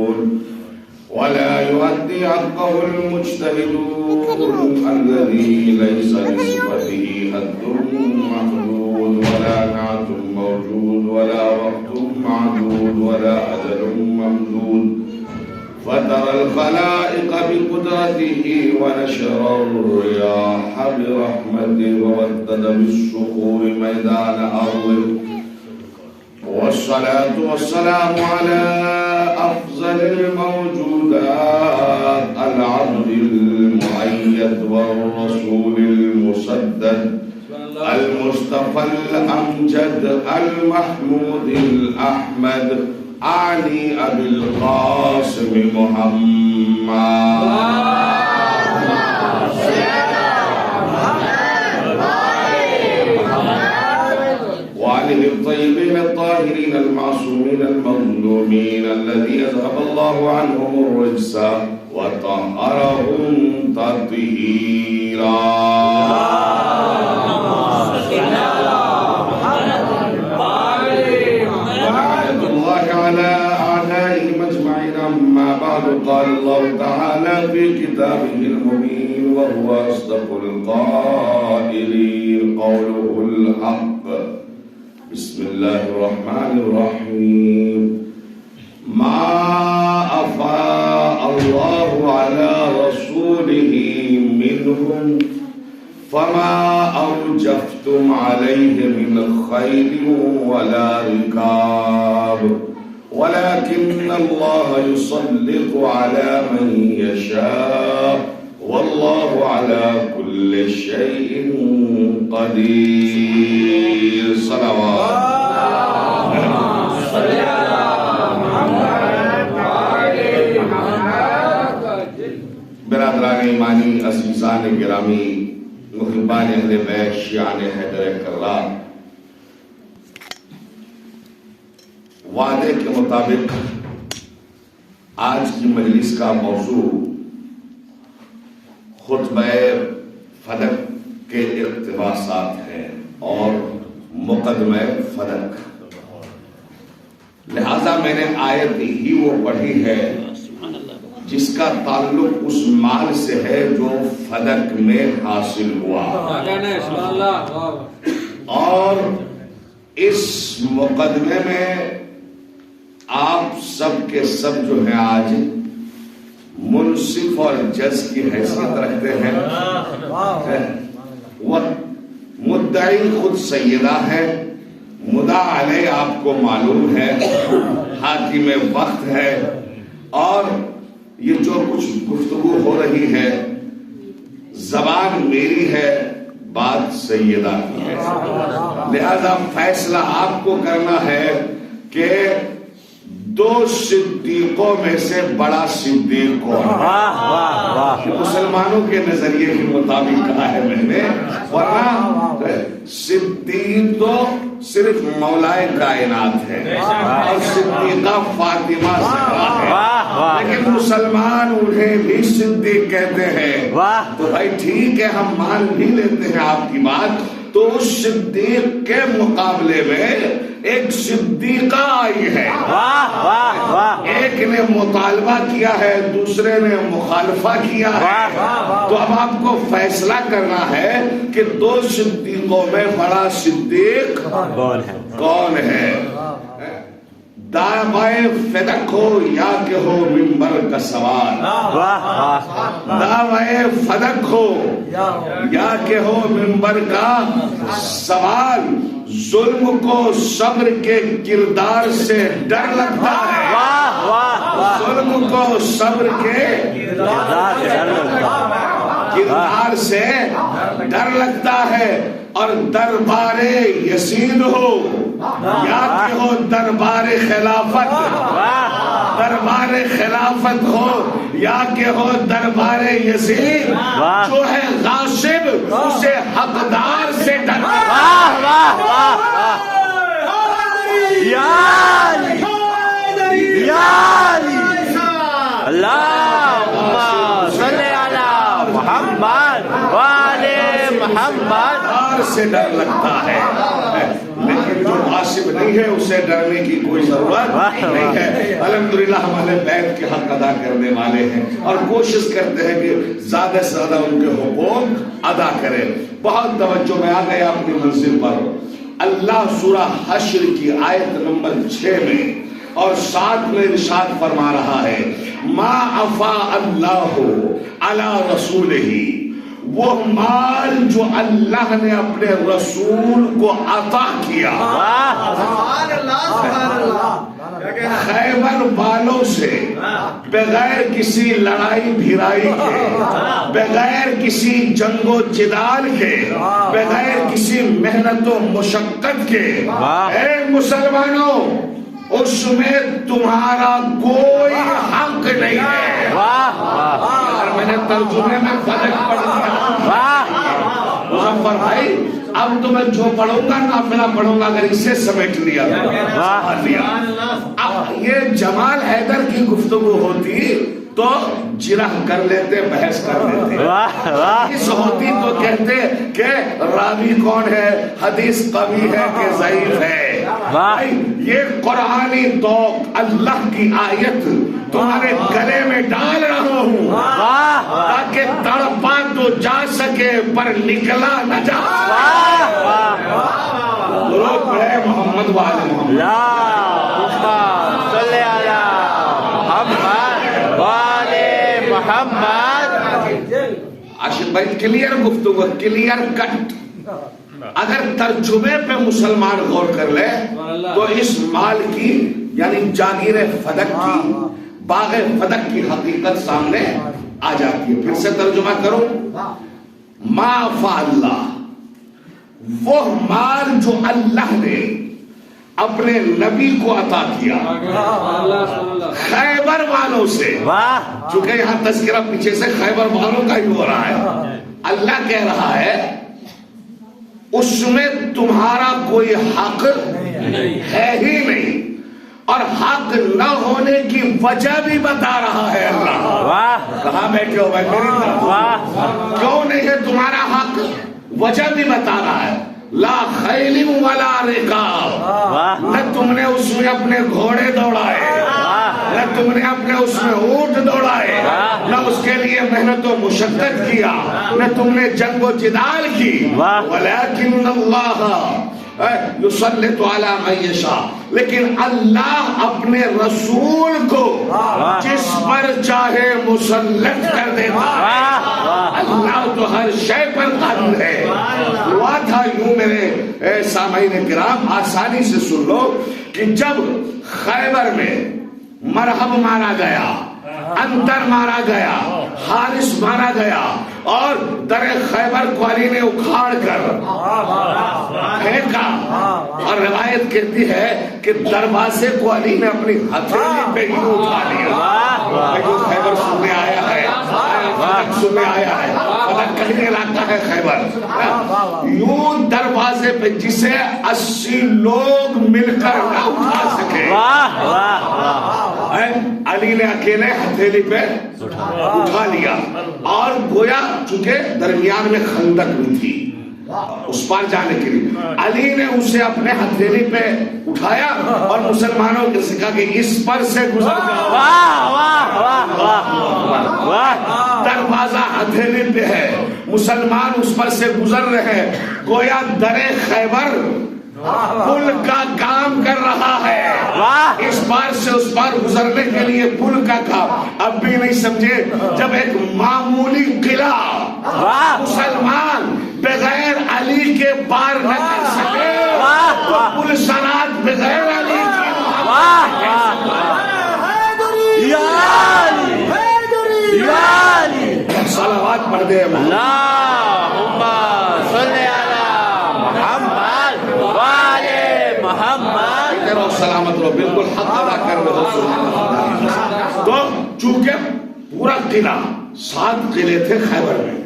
المعدود ولا يؤدي حقه المجتهدون الذي ليس لصفته حد محدود ولا نعت موجود ولا وقت معدود ولا أجل ممدود فترى الخلائق بقدرته ونشر الرياح برحمته وودد بالصخور ميدان أرضه والصلاة والسلام على أفضل الموجودات العبد المؤيد والرسول المسدد المصطفى الأمجد المحمود الأحمد علي أبي القاسم محمد وعليه الطيبين الطاهرين المعصومين المظلومين الذي أذهب الله عنهم الرجس وطهرهم تطهيرا. ولعنة الله على أعدائهم أجمعين. أما بعد قال الله تعالى في كتابه المبين وهو أصدق القائلين قوله الحق. بسم الله الرحمن الرحيم. ما أفاء الله على رسوله منهم فما أوجفتم عليه من خيل ولا ركاب ولكن الله يسلط على من يشاء والله على كل شيء قدير. صلوات برادران ایمانی، عزیزان گرامی، محبان اہل بیت، شیعان حیدر کرار، وعدے کے مطابق آج کی مجلس کا موضوع خطبہ فدق کے اقتباسات ہیں اور مقدمہ فدق. لہذا میں نے آیت ہی وہ پڑھی ہے جس کا تعلق اس مال سے ہے جو فدق میں حاصل ہوا، اور اس مقدمے میں آپ سب کے سب جو ہیں آج منصف اور جج کی حیثیت رکھتے ہیں. وہ مدعی خود سیدہ ہے، مدعا علیہ آپ کو معلوم ہے، حاکم وقت ہے، اور یہ جو کچھ گفتگو ہو رہی ہے زبان میری ہے، بات سیدہ کی ہے. لہذا فیصلہ آپ کو کرنا ہے کہ دو صدیقوں میں سے بڑا صدیق کون ہے. مسلمانوں کے نظریے کے مطابق کہا ہے میں نے، ورنہ صدیق تو صرف مولائے کائنات ہے اور صدیقہ فاطمہ زہرا ہے، لیکن مسلمان انہیں بھی صدیق کہتے ہیں. تو بھائی ٹھیک ہے، ہم مان بھی لیتے ہیں آپ کی بات. تو اس صدیق کے مقابلے میں ایک صدیقہ آئی ہے. ایک نے مطالبہ کیا ہے، دوسرے نے مخالفہ کیا ہے. تو اب آپ کو فیصلہ کرنا ہے کہ دو صدیقوں میں بڑا صدیق کون ہے. دعوائے فدق ہو یا کہ ہو منبر کا سوال، دعوائے فدق ہو یا کہ ہو منبر کا سوال، ظلم کو صبر کے کردار سے ڈر لگتا ہے. ظلم کو صبر کے کردار سے ڈر لگتا ہے. اور دربار یزید ہو یا کہ ہو دربار خلافت، دربار خلافت ہو یا کہ ہو دربار یزید، جو ہے غاصب اسے حقدار سے ڈرتا ہے. اللہم صلی علی محمد وآل محمد سے ڈر لگتا ہے. لیکن جو غاصب نہیں ہے، اسے ڈرنے کی کوئی ضرورت نہیں ہے۔ الحمدللہ ہم اہل بیت کے حق ادا کرنے والے ہیں اور کوشش کرتے ہیں کہ زیادہ سے زیادہ ان کے حقوق ادا کریں۔ بہت توجہ میں آ گیا اپنی منزل پر۔ اللہ سورہ حشر کی آیت نمبر 6 میں اور 7 میں ارشاد فرما رہا ہے، ما افاء اللہ علی رسولہ، وہ مال جو اللہ نے اپنے رسول کو عطا کیا خیبر والوں سے، بغیر کسی لڑائی بھیرائی کے، بغیر کسی جنگ و جدال کے، بغیر کسی محنت و مشقت کے، اے مسلمانوں اس میں تمہارا کوئی حق نہیں ہے۔ اور میں نے ترجمے میں فرق پڑھ دیا۔ مظفر بھائی اب تو میں جو پڑھوں گا نافلہ پڑھوں گا، اگر اسے سمیٹ لیا اب یہ جمال حیدر کی گفتگو ہوتی تو جرح کر لیتے، بحث کر لیتے، اس ہوتی تو کہتے کہ راوی کون ہے، حدیث قوی ہے کہ ضعیف ہے۔ یہ قرآنی توق اللہ کی آیت تمہارے گلے میں ڈال رہا ہوں تاکہ تڑپا تو جا سکے پر نکلا نہ جا۔ درود پڑھے محمد وآل محمد۔ صلی علی محمد وآل محمد۔ عاشق بھائی کلیئر گفتگو، کلیئر کٹ۔ اگر ترجمے پہ مسلمان غور کر لے تو اس مال کی یعنی جاگیر فدق کی، باغ فدق کی حقیقت سامنے آ جاتی ہے۔ پھر سے ترجمہ کرو، ما افاء اللہ، وہ مال جو اللہ نے اپنے نبی کو عطا کیا خیبر والوں سے، چونکہ یہاں تذکرہ پیچھے سے خیبر والوں کا ہی ہو رہا ہے، اللہ کہہ رہا ہے اس میں تمہارا کوئی حق ہے ہی نہیں، اور حق نہ ہونے کی وجہ بھی بتا رہا ہے اللہ۔ کہاں بیٹھے ہو بھائی میری طرف؟ کیوں نہیں ہے تمہارا حق، وجہ بھی بتا رہا ہے۔ لا خیل ولا رکاب، نہ تم نے اس میں اپنے گھوڑے دوڑائے، نہ تم نے اپنے اس میں اونٹ دوڑائے، نہ اس کے لیے محنت و مشقت کیا، نہ تم نے جنگ و جدال کی، ولیکن اللہ یسلط علی من یشاء، لیکن اللہ اپنے رسول کو جس پر چاہے مسلط کر دیتا ہے۔ اللہ تو ہر شے پر قادر ہے۔ ہوا تھا یوں میرے سامعین کرام، آسانی سے سن لو کہ جب خیبر میں مرحب مارا گیا، انتر مارا گیا، حارث مارا گیا اور در خیبر کو علی نے اکھاڑ کر پھینکا، اور روایت کہتی ہے کہ دروازے کو علی نے اپنی ہتھیلی پہ یوں اٹھا لیا۔ جو خیبر سننے آیا ہے، سننے آیا ہے، پتہ کہیں علاقہ ہے خیبر، یوں دروازے پہ جسے 80 لوگ مل کر نہ اٹھا سکے، علی نے اکیلے ہتھیلی پہ اٹھا لیا، اور گویا چونکہ درمیان میں خندق بھی تھی اس پار جانے کے لیے، علی نے اسے اپنے ہتھیلی پہ اٹھایا اور مسلمانوں کے سکھا کہ اس پر سے گزر جاؤ۔ دروازہ ہتھیلی پہ ہے، مسلمان اس پر سے گزر رہے ہیں، گویا در خیبر پل کا کام کر رہا ہے، اس پار سے اس پار گزرنے کے لیے پل کا کام۔ اب بھی نہیں سمجھے، جب ایک معمولی قلعہ مسلمان بغیر علی کے پار نہ کر سکے تو پل صنعت بغیر علی کی صلوات پڑھ دے اللہم صلی علی محمد وآل محمد۔ رہو سلامت رہو، بالکل حق ادا کر رہے ہو۔ تو چونکہ پورا قلعہ 7 قلعے تھے خیبر میں،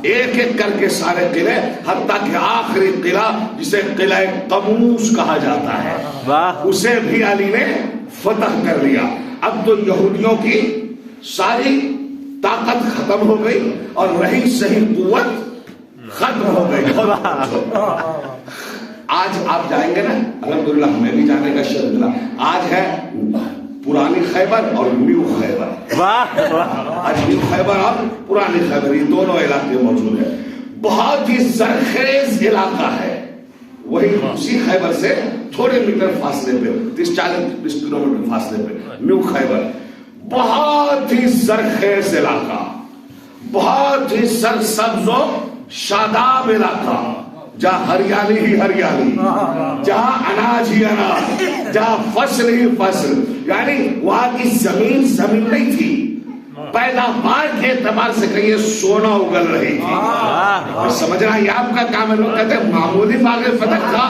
ایک ایک کر کے سارے قلعے، حتیٰ کہ آخری قلعہ جسے قلعہ قموس کہا جاتا ہے اسے بھی علی نے فتح کر لیا۔ اب تو یہودیوں کی ساری طاقت ختم ہو گئی اور رہی صحیح قوت ختم ہو گئی۔ آج آپ جائیں گے نا, الحمدللہ ہمیں بھی جانے کا شرف ملا. آج ہے پرانی خیبر اور نیو خیبر. آج نیو خیبر اور پرانی خیبر یہ دونوں علاقے موجود ہیں. بہت ہی زرخیز علاقہ ہے. وہی اسی خیبر سے تھوڑے میٹر فاصلے پہ 30-40 کلومیٹر فاصلے پہ نیو خیبر. بہت ہی زرخیز علاقہ, بہت ہی سرسبز و شاداب علاقہ, جہاں ہریالی ہی ہریالی, جہاں اناج ہی اناج, جہاں فصل ہی فصل. یعنی وہاں کی زمین زمین نہیں تھی, پیداوار کے اعتبار سے کہیں سونا اگل رہی تھی. سمجھنا یہ آپ کا کام ہے. لوگ کہتے ہیں معمولی باغ فتح تھا.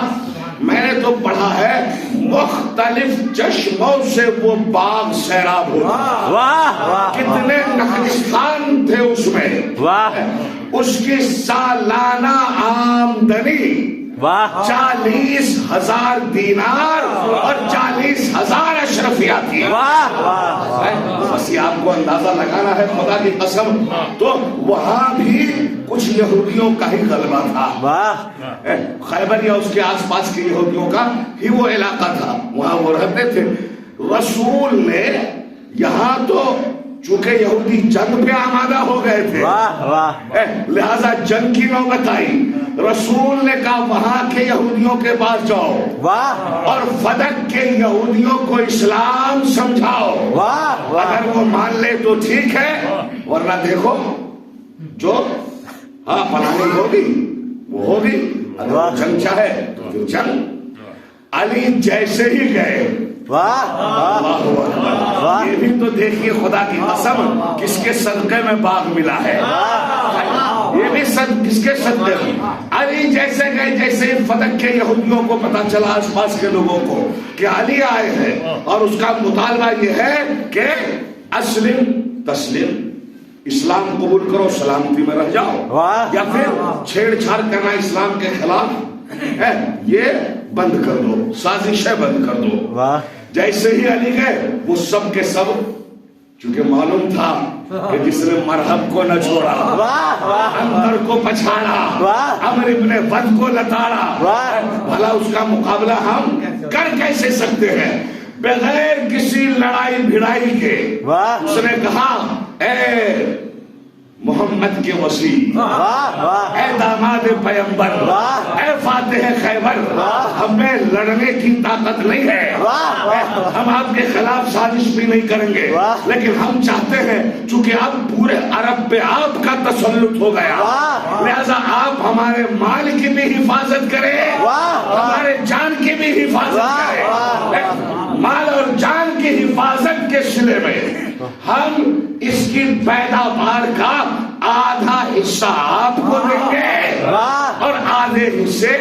میں نے تو پڑھا ہے مختلف چشموں سے وہ باغ سیراب ہوتا. کتنے نخلستان تھے اس میں. اس کی سالانہ آمدنی 40,000 دینار اور 40,000 اشرفیہ تھی. بس یہ آپ کو اندازہ لگانا ہے خدا کی قسم. تو وہاں بھی کچھ یہودیوں کا ہی غلبہ تھا. خیبر یا اس کے آس پاس کے یہودیوں کا ہی وہ علاقہ تھا, وہاں وہ رہتے تھے. رسول نے یہاں تو چونکہ یہودی جنگ پہ آمادہ ہو گئے تھے, لہذا جنگ کی نوبت آئی. رسول نے کہا وہاں کے یہودیوں کے پاس جاؤ اور فدق کے یہودیوں کو اسلام سمجھاؤ. اگر وہ مان لے تو ٹھیک ہے, ورنہ دیکھو جو ہاں پلانی ہوگی وہ ہوگی. اگر جنگ چاہے تو پھر جنگ. علی جیسے ہی گئے, یہ بھی تو دیکھیے خدا کی قسم کس کے صدقے میں باغ ملا ہے. یہ بھی کس کے صدقے میں. علی جیسے گئے, جیسے فدق کے یہودیوں کو پتا چلا, آس پاس کے لوگوں کو کہ علی آئے ہیں اور اس کا مطالبہ یہ ہے کہ اسلم تسلیم, اسلام قبول کرو سلامتی میں رہ جاؤ, یا پھر چھیڑ چھاڑ کرنا اسلام کے خلاف ہے یہ بند کر دو, سازشیں بند کر دو. جیسے ہی علی گئے وہ سب کے سب, چونکہ معلوم تھا کہ جس نے مرحب کو نہ چھوڑا, اندر کو پچھاڑا, عمر ابن ود کو لتاڑا, بھلا اس کا مقابلہ ہم کر کیسے سکتے ہیں بغیر کسی لڑائی بھڑائی کے. اس نے کہا اے محمد کے وسیع, اے داماد پیغمبر, اے فاتح خیبر, ہمیں لڑنے کی طاقت نہیں ہے, ہم آپ کے خلاف سازش بھی نہیں کریں گے, لیکن ہم چاہتے ہیں چونکہ اب پورے عرب پہ آپ کا تسلط ہو گیا, لہذا آپ ہمارے مال کی بھی حفاظت کریں, ہمارے جان کی بھی حفاظت کریں. مال اور جان کی حفاظت کے سلے میں ہم اس کی پیداوار کا آدھا حصہ آپ کو دیں گے اور آدھے حصے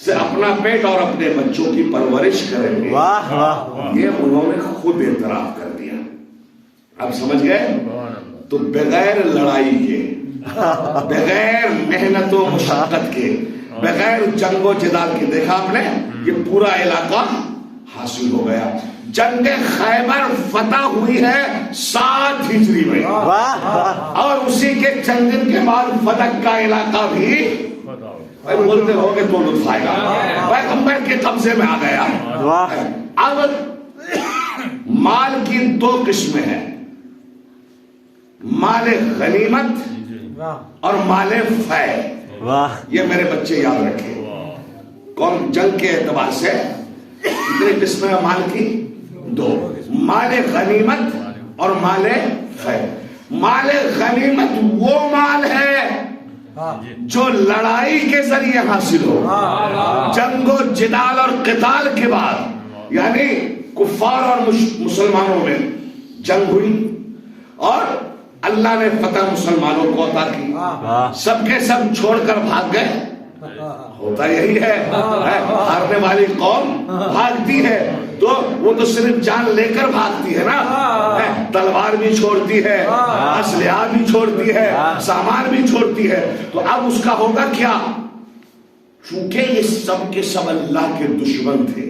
سے اپنا پیٹ اور اپنے بچوں کی پرورش کریں گے. یہ انہوں نے خود اعتراف کر دیا. اب سمجھ گئے؟ تو بغیر لڑائی کے, بغیر محنت و مشقت کے, بغیر جنگ و جدال کے, دیکھا آپ نے یہ پورا علاقہ حاصل ہو گیا. جنگ خیبر فتح ہوئی ہے 7 ہجری میں, اور اسی کے چند دن کے بعد فدق کا علاقہ بھی بولتے ہو گے تو لطف آئے گا, پیغمبر کے قبضے میں آ گیا. اب مال کی 2 قسمیں ہیں, مال غنیمت اور مال فے. یہ میرے بچے یاد رکھیں. کون جنگ کے اعتبار سے کتنی قسمیں ہیں مال کی؟ 2, مال غنیمت اور مال فے. مال غنیمت وہ مال ہے جو لڑائی کے ذریعے حاصل ہو, جنگ و جدال اور قتال کے بعد, یعنی کفار اور مسلمانوں میں جنگ ہوئی اور اللہ نے فتح مسلمانوں کو عطا کی, سب کے سب چھوڑ کر بھاگ گئے. ہوتا یہی ہے, ہارنے والی قوم بھاگتی ہے, تو وہ تو صرف جان لے کر بھاگتی ہے نا, تلوار بھی چھوڑتی ہے, اسلحہ بھی چھوڑتی ہے, سامان بھی چھوڑتی ہے. تو اب اس کا ہوگا کیا؟ چونکہ یہ سب کے سب اللہ کے دشمن تھے.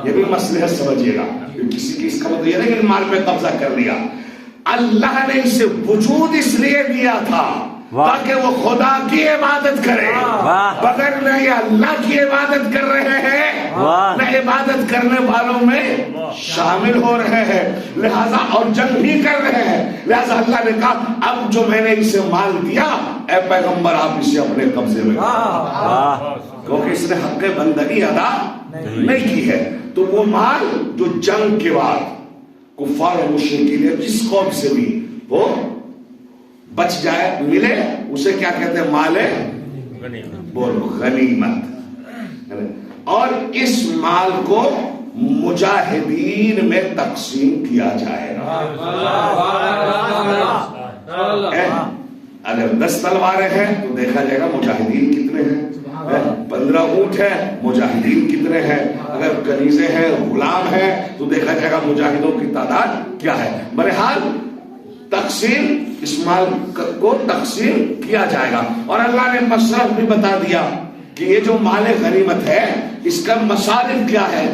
یہ بھی مسئلہ سمجھیے گا, کسی کی اس کا مطلب یہ نہیں کہ مال پہ قبضہ کر لیا. اللہ نے اسے وجود اس لیے دیا تھا تاکہ وہ خدا کی عبادت کرے، بغیر نہ یہ اللہ کی عبادت کر رہے ہیں نہ عبادت کرنے والوں میں شامل ہو رہے ہیں، لہذا اور جنگ بھی کر رہے ہیں، لہذا اللہ نے کہا اب جو میں نے اسے مال دیا اے پیغمبر آپ اسے اپنے قبضے میں، کیونکہ اس نے حق بندگی ادا نہیں کی ہے۔ تو وہ مال جو جنگ کے بعد کفار و مشرکین جس قوم سے بھی وہ بچ جائے ملے اسے کیا کہتے ہیں؟ مال بولو غنیمت۔ اور اس مال کو مجاہدین میں تقسیم کیا جائے گا۔ اگر 10 تلواریں ہیں تو دیکھا جائے گا مجاہدین کتنے ہیں، 15 اونٹ ہے مجاہدین کتنے ہیں، اگر کنیزیں ہیں غلام ہیں تو دیکھا جائے گا مجاہدوں کی تعداد کیا ہے۔ بہرحال تقسیم اس مال کو تقسیم کیا جائے گا، اور اللہ نے مصرف بھی بتا دیا کہ یہ جو مال غنیمت ہے اس کا مصارف کیا ہے،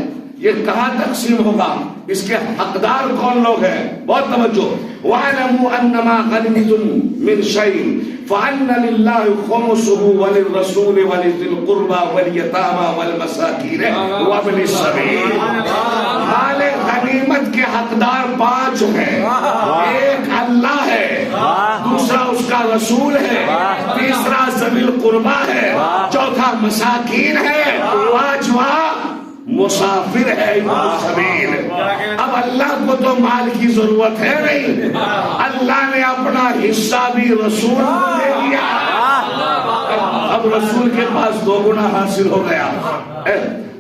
یہ کہاں تقسیم ہوگا، اس کے حقدار کون لوگ ہیں۔ بہت توجہ، وَاعْلَمُوا أَنَّمَا غَنِمْتُم مِّن شَيْءٍ فَأَنَّ لِلَّهِ خُمُسَهُ وَلِلرَّسُولِ وَلِذِي الْقُرْبَى وَالْيَتَامَى وَالْمَسَاكِينِ وَابْنِ السَّبِيلِ۔ مال غنیمت کے حقدار 5 ہیں، ایک اللہ ہے، دوسرا اس کا رسول ہے، تیسرا ذوی القربیٰ ہے، چوتھا مساکین ہے، پانچواں مسافر ہے ابن سبیل۔ اب اللہ کو تو مال کی ضرورت ہے نہیں، اللہ نے اپنا حصہ بھی رسول کو دے دیا، اب رسول کے پاس 2 گنا حاصل ہو گیا۔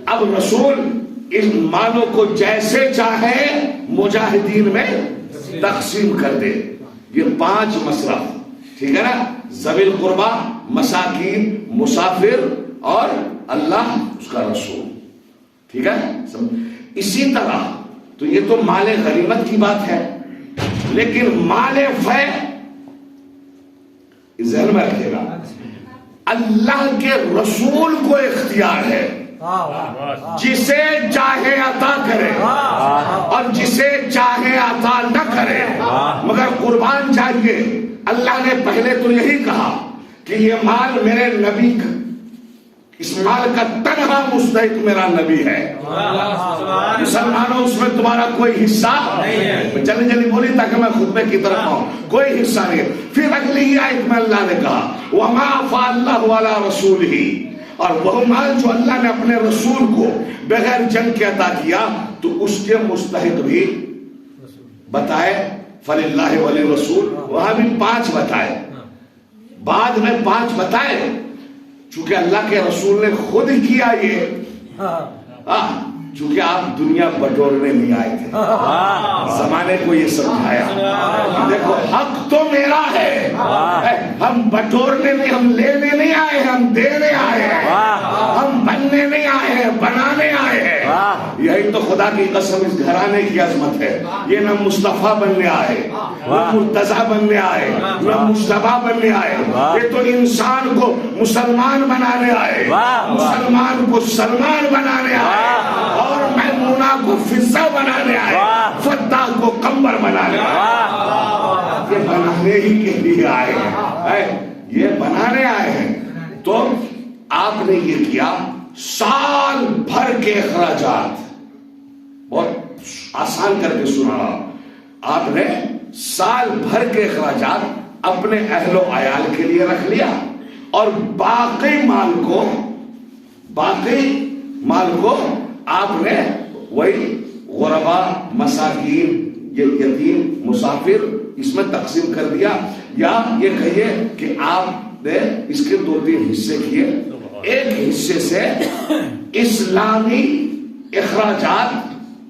اب رسول ان مالوں کو جیسے چاہے مجاہدین میں تقسیم کر دے۔ یہ 5 مصرف، ٹھیک ہے نا، ذوی القربیٰ، مساکین، مسافر اور اللہ اس کا رسول، ٹھیک ہے۔ اسی طرح تو یہ تو مال غنیمت کی بات ہے، لیکن مال فے ذہن میں رکھے گا اللہ کے رسول کو اختیار ہے، جسے چاہے عطا کرے اور جسے چاہے عطا نہ کرے، مگر قربان چاہیے۔ اللہ نے پہلے تو یہی کہا کہ یہ مال میرے نبی کا، اس مال کا تنہا مستحق میرا نبی ہے، مسلمانوں اس میں تمہارا کوئی حصہ نہیں ہے۔ جلدی جلدی بولی تاکہ میں خطبے کی طرف آؤں، کوئی حصہ نہیں ہے۔ پھر اگلی ہی آیت میں اللہ نے کہا وَمَا أَفَاءَ اللَّهُ عَلَىٰ رَسُولِهِ، اور وہ مال جو اللہ نے اپنے رسول کو بغیر جنگ کے عطا کیا تو اس کے مستحق بھی بتائے، فَلِلَّهِ وَلِلرَّسُولِ، وہاں بھی 5 بتائے، بعد میں 5 بتائے، چونکہ اللہ کے رسول نے خود کیا یہ، چونکہ آپ دنیا بٹورنے نہیں آئے تھے، زمانے کو یہ سمجھایا دیکھو حق تو میرا ہے، ہم بٹورنے نہیں، ہم لینے نہیں آئے ہیں، ہم دینے آئے ہیں، ہم بننے نہیں آئے ہیں، بنانے آئے ہیں۔ یہی تو خدا کی قسم اس گھرانے کی عظمت ہے، یہ نہ مصطفیٰ بننے آئے، نہ مرتضیٰ بننے آئے، نہ مصطفیٰ بننے آئے، یہ تو انسان کو مسلمان بنانے آئے، مسلمان کو سلمان بنانے آئے، اور میمونہ کو فضہ بنانے آئے، فتح کو قمر بنانے آئے۔ یہ بنانے ہی کے لیے آئے ہیں، یہ بنانے آئے ہیں۔ تو آپ نے یہ کیا، سال بھر کے اخراجات، بہت آسان کر کے سنا، آپ نے سال بھر کے اخراجات اپنے اہل و عیال کے لیے رکھ لیا، اور باقی مال کو آپ نے وہی غربا، مساکین، یتیم، مسافر اس میں تقسیم کر دیا، یا یہ کہیے کہ آپ نے اس کے 2-3 حصے کیے۔ ایک حصے سے اسلامی اخراجات،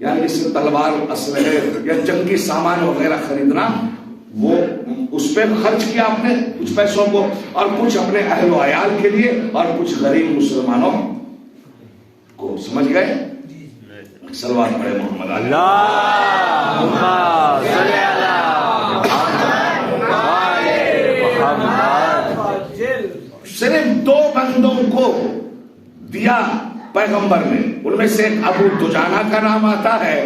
یعنی اس سے تلوار، اسلحے یا جنگی سامان وغیرہ خریدنا، وہ اس پہ خرچ کیا آپ نے کچھ پیسوں کو، اور کچھ اپنے اہل و عیال کے لیے، اور کچھ غریب مسلمانوں کو۔ سمجھ گئے؟ صلوات پڑھے محمد علی۔ اللہم صلی علی محمد۔ صرف 2 بندوں کو دیا پیغمبر نے، ان میں سے ایک ابو دجانہ کا نام آتا ہے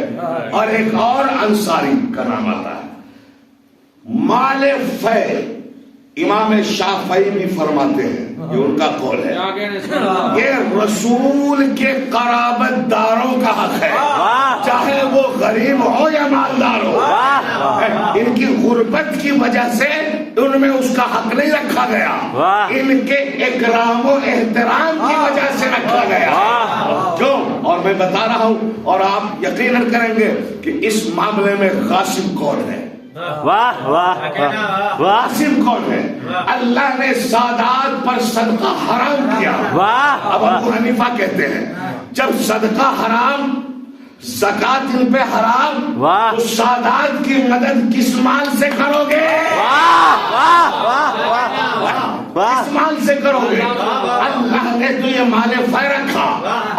اور ایک اور انصاری کا نام آتا ہے۔ مال فے امام شافعی بھی فرماتے ہیں، یہ ان کا قول ہے، یہ رسول کے قرابت داروں کا حق ہے، چاہے وہ غریب ہو یا مالدار ہو، ان کی غربت کی وجہ سے ان میں اس کا حق نہیں رکھا گیا، ان کے اکرام و احترام کی وجہ سے رکھا گیا۔ کیوں؟ اور میں بتا رہا ہوں، اور آپ یقیناً کریں گے کہ اس معاملے میں غاصب کون ہے؟ واہ واہ واہ، غاصب کون ہے؟ اللہ نے سادات پر صدقہ حرام کیا۔ اب ابو حنیفہ کہتے ہیں جب صدقہ حرام، زکات ان پہ حرام، تو سادات کی مدد کس مال سے کرو گے؟ کس مال سے کرو گے؟ اللہ نے تو یہ مال فی رکھا،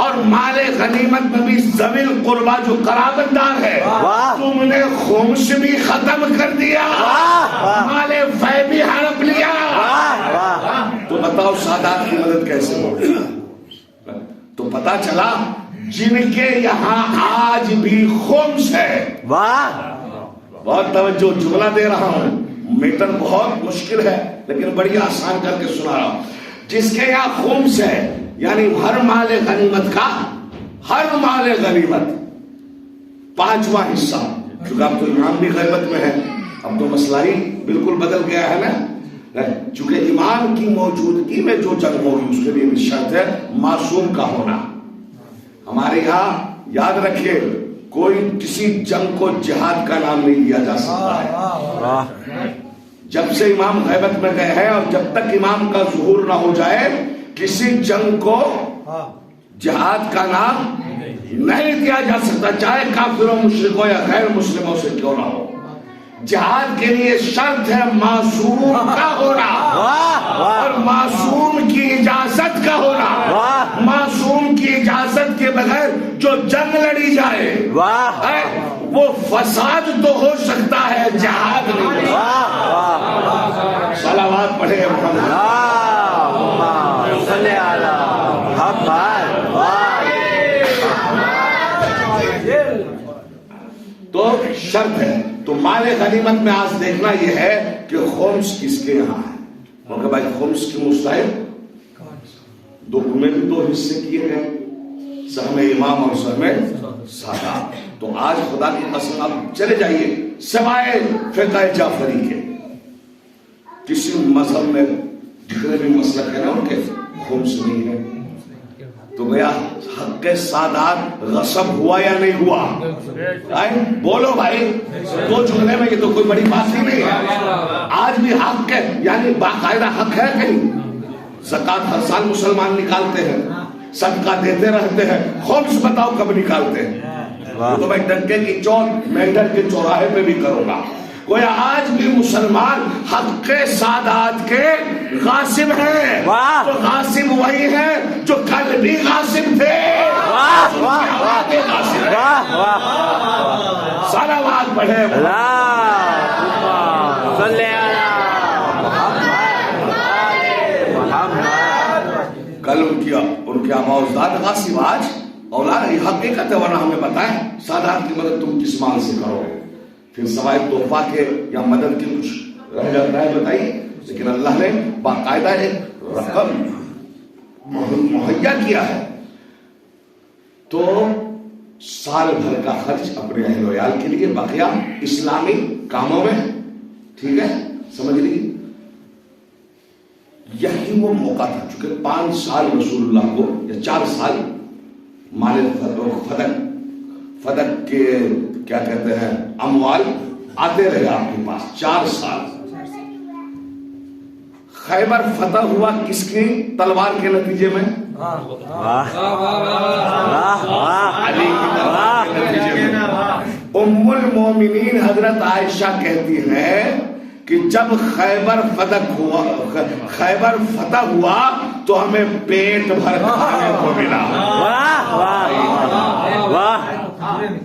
اور مال غنیمت میں بھی ذوی القربا جو قرابت دار ہے تم نے خمس بھی ختم کر دیا، مال فی بھی ہڑپ لیا۔ تو بتاؤ سادات کی مدد کیسے ہوگی؟ تو پتا چلا جن کے یہاں آج بھی خمس ہے، بہت توجہ، جملہ دے رہا ہوں، میٹر بہت مشکل ہے لیکن بڑی آسان کر کے سنا رہا ہوں، جس کے یہاں خمس ہے یعنی ہر مال غنیمت کا، ہر مال غنیمت 5واں حصہ، کیونکہ اب تو امام بھی غیبت میں ہے، اب تو مسئلہ ہی بالکل بدل گیا ہے نا، چونکہ امام کی موجودگی میں جو جنگ ہوگی اس کے لیے بھی شرط ہے معصوم کا ہونا۔ ہمارے یہاں یاد رکھیے کوئی کسی جنگ کو جہاد کا نام نہیں لیا جا سکتا ہے، جب سے امام غیبت میں گئے ہیں اور جب تک امام کا ظہور نہ ہو جائے کسی جنگ کو جہاد کا نام نہیں دیا جا سکتا، چاہے کافروں مشرکوں یا غیر مسلموں سے کیوں نہ ہو۔ جہاد کے لیے شرط ہے معصوم کا ہونا، اور معصوم کی اجازت کا ہونا۔ معصوم کی اجازت کے بغیر جو جنگ لڑی جائے وہ فساد تو ہو سکتا ہے، جہاد نہیں۔ صلوات پڑھے محمد۔ تو شرط ہے، تو مال غنیمت میں آج دیکھنا یہ ہے کہ خمس کس کے یہاں ہے، کیونکہ بھائی خمس کی مستحق دو میں بھی 2 حصے کیے گئے، سہم امام اور سہم سادات۔ تو آج خدا کی قسم آپ چلے جائیے سوائے فقہ جعفری کے کسی مذہب میں جتنے بھی مسلک ہے نا ان کے خمس نہیں ہے، تو گیا حق سادات غصب ہوا یا نہیں ہوا؟ بولو بھائی، 2 جملے میں، یہ تو کوئی بڑی بات ہی نہیں ہے۔ آج بھی حق ہے، یعنی باقاعدہ حق ہے کہیں؟ زکات ہر سال مسلمان نکالتے ہیں، صدقہ دیتے رہتے ہیں، خمس بتاؤ کب نکالتے ہیں؟ تو میں ڈنکے کی چوٹ مینڈر کے چوراہے پہ بھی کروں گا۔ کوئی آج بھی مسلمان حق سادات کے غاصب ہیں، تو غاصب وہی ہیں جو کل بھی غاصب تھے۔ صلوات پڑھے۔ کل ان کے آباء و اجداد غاصب، آج اولاد، یہ حقیقت ہے، ورنہ ہمیں بتائیں سادات کی مدد تم کس مال سے کرو گے؟ پھر سوائے تحفہ کے یا مدد کے کچھ رہ جاتا ہے بتائیے، لیکن اللہ نے باقاعدہ ایک رقم مہیا کیا ہے، تو سال بھر کا خرچ اپنے اہل و عیال کے لیے، بقیہ اسلامی کاموں میں، ٹھیک ہے، سمجھ لیجیے۔ یہی وہ موقع تھا، چونکہ 5 سال رسول اللہ کو یا 4 سال مال فدق کے کیا کہتے ہیں اموال آتے رہے آپ کے پاس 4 سال۔ خیبر فتح ہوا کس کی تلوار کے نتیجے میں؟ علی کی تلوار کے نتیجے میں۔ ام المومنین حضرت عائشہ کہتی ہیں کہ جب خیبر فتح ہوا تو ہمیں پیٹ بھر کھانے کو ملا۔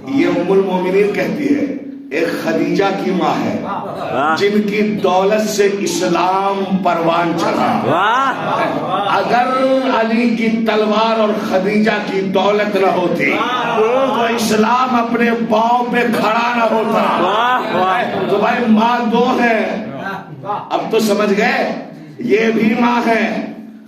یہ ام المومنین کہتی ہے، ایک خدیجہ کی ماں ہے جن کی دولت سے اسلام پروان چلا۔ اگر علی کی تلوار اور خدیجہ کی دولت نہ ہوتی تو اسلام اپنے پاؤں پہ کھڑا نہ ہوتا۔ تو بھائی ماں 2 ہے، اب تو سمجھ گئے یہ بھی ماں ہے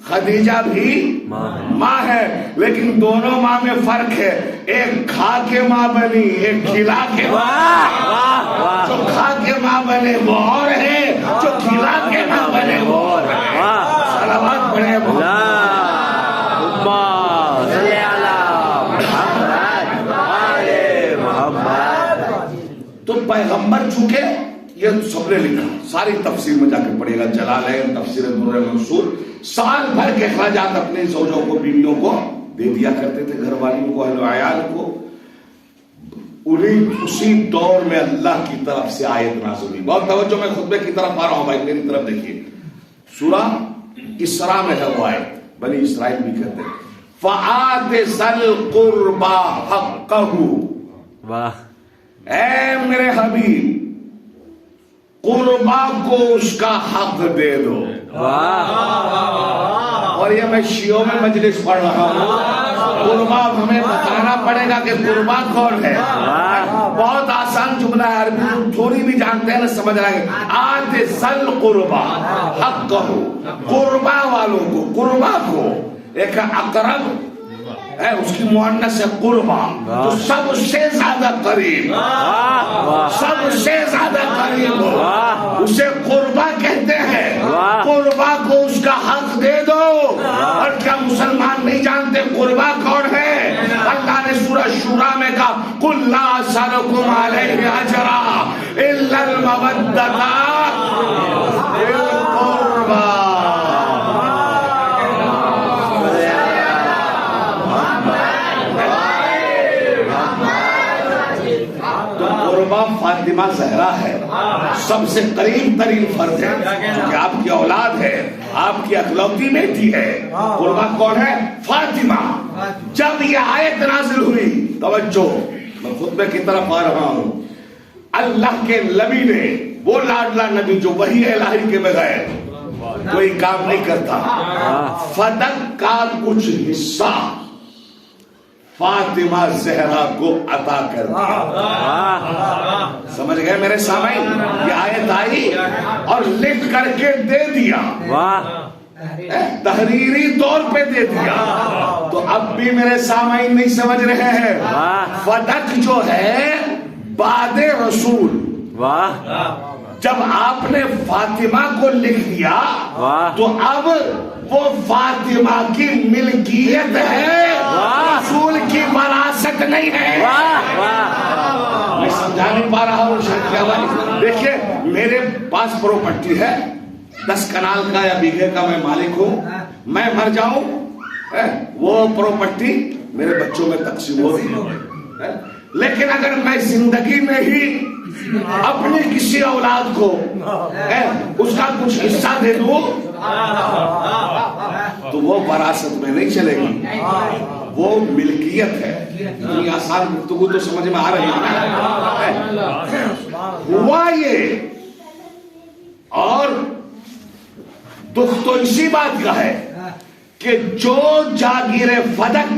خدیجہ بھی ماں ہے، لیکن دونوں ماں میں فرق ہے، ایک کھا کے ماں بنی ایک کھلا کے ماں، جو کھا کے ماں بنے وہ اور ہے، جو کھلا کے ماں بنے وہ اور ہے۔ صلوات پڑھے تو پیغمبر چونکہ یہ سب نے لکھا، ساری تفسیر میں جا کے پڑھے گا، جلالین تفسیر درر منصور، سال بھر کے اخراجات اپنے زوجوں کو بیویوں کو دے دیا کرتے تھے، گھر والیوں کو اہل و عیال کو۔ انہیں اسی دور میں اللہ کی طرف سے آیت نازل ہوئی۔ بہت توجہ، میں خطبے کی طرف آ رہا ہوں بھائی، میری طرف دیکھیے، سورہ اسراء میں ہے وہ آیت، بنی اسرائیل بھی کہتے ہیں فآت ذی القربى حقہ، اے میرے حبیب قربا کو اس کا حق دے دو۔ اور یہ میں شیعوں میں مجلس پڑھ رہا ہوں، قربا ہمیں بتانا پڑے گا کہ قربا کون ہے۔ بہت آسان جملہ ہے، عربی تھوڑی بھی جانتے ہیں نا سمجھ رہے ہیں۔ آت ذی القربى حقہ، قربا والوں کو، قربا کو، ایک اقرب ہے اس کی مؤنث ہے قربا، تو سب سے زیادہ قریب، سب سے زیادہ قریب ہو، اسے قربا کہتے ہیں۔ قربا کو اس کا حق دے دو۔ اور کیا مسلمان نہیں جانتے قربا کون ہے؟ اللہ نے سورہ شورى میں کہا قُلْ لَا أَسْأَلُكُمْ عَلَيْهِ أَجْرًا إِلَّا الْمَوَدَّةَ فِي الْقُرْبَى۔ فاطمہ زہرا ہے، سب سے قریب ترین فرد ہے، کیونکہ آپ کی اولاد ہے، آپ کی اکلوتی بیٹی ہے۔ قربا کون ہے؟ فاطمہ۔ جب یہ آیت نازل ہوئی، توجہ میں خطبے کی طرف آ رہا ہوں، اللہ کے نبی نے، وہ لاڈلا نبی جو وحی الہی کے بغیر کوئی کام نہیں کرتا، فدق کا کچھ حصہ فاطمہ زہرا کو عطا کر دیا۔ سمجھ گئے میرے سامعین؟ یہ آیت آئی اور لکھ کر کے دے دیا، تحریری طور پہ دے دیا۔ تو اب بھی میرے سامعین نہیں سمجھ رہے ہیں، فدق جو ہے بعد رسول، جب آپ نے فاطمہ کو لکھ دیا تو اب وہ فاطمہ کی ملکیت ہے، رسول کی وراثت نہیں ہے۔ میں سمجھا نہیں پا رہا ہوں شاید کیا بات۔ دیکھیے میرے پاس پراپرٹی ہے، 10 کنال کا یا بیگھے کا میں مالک ہوں، میں مر جاؤں وہ پراپرٹی میرے بچوں میں تقسیم ہوتی ہے، لیکن اگر میں زندگی میں ہی اپنی کسی اولاد کو اس کا کچھ حصہ دے دوں تو وہ وراثت میں نہیں چلے گی، وہ ملکیت ہے۔ اتنی آسان گفتگو تو سمجھ میں آ رہی ہے۔ ہوا یہ، اور دکھ تو اسی بات کا ہے کہ جو جاگیر فدق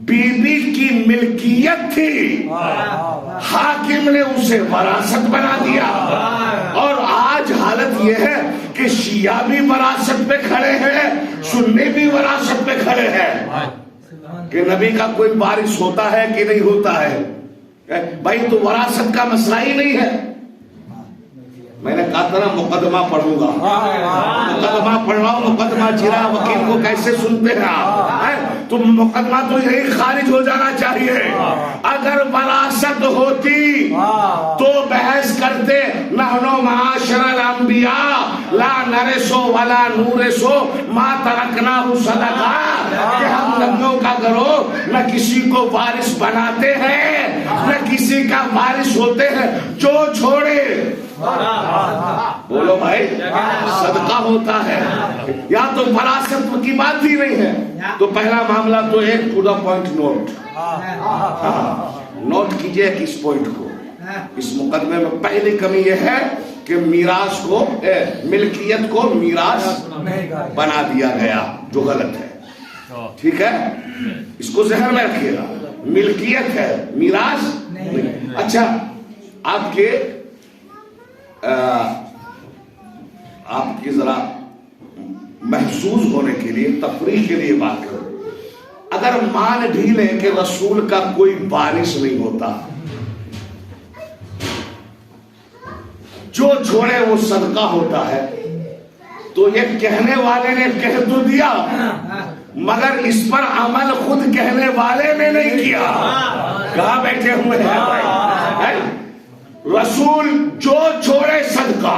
بی بی کی ملکیت تھی، حاکم نے اسے وراثت بنا دیا۔ اور آج حالت یہ ہے کہ شیعہ بھی وراثت پہ کھڑے ہیں، سنی بھی وراثت پہ کھڑے ہیں کہ نبی کا کوئی وارث ہوتا ہے کہ نہیں ہوتا ہے۔ بھائی تو وراثت کا مسئلہ ہی نہیں ہے۔ میں نے کہا تھا نا مقدمہ پڑھوں گا، مقدمہ پڑھ رہا ہوں، مقدمہ چرا وکیل کو کیسے سنتے ہیں آپ؟ تو مقدمہ تو یہی خارج ہو جانا چاہیے۔ اگر وراثت ہوتی تو بحث کرتے نحنو معاشر الانبیاء لا نرثو ولا نورثو ما ترکناہ صدقہ، کہ ہم نبیوں کا گروہ نہ کسی کو وارث بناتے ہیں نہ کسی کا وارث ہوتے ہیں، جو چھوڑے بولو بھائی صدقہ ہوتا ہے، یا تو وراثت کی بات ہی نہیں ہے۔ تو پہلا معاملہ تو ایک to the point note, note کیجئے اس پوائنٹ کو۔ اس مقدمے میں پہلی کمی یہ ہے کہ میراث کو، ملکیت کو میراث بنا دیا گیا، جو غلط ہے۔ ٹھیک ہے، اس کو ذہن میں رکھیے گا، ملکیت ہے میراث نہیں۔ اچھا، آپ کے کی ذرا محسوس ہونے کے لیے تفریح کے لیے بات کروں. اگر مان بھی لیں کہ رسول کا کوئی وارث نہیں ہوتا, جو چھوڑے وہ صدقہ ہوتا ہے, تو یہ کہنے والے نے کہہ تو دیا مگر اس پر عمل خود کہنے والے نے نہیں کیا. کہاں بیٹھے ہوئے ہیں بھائی؟ رسول جو چھوڑے صدقہ,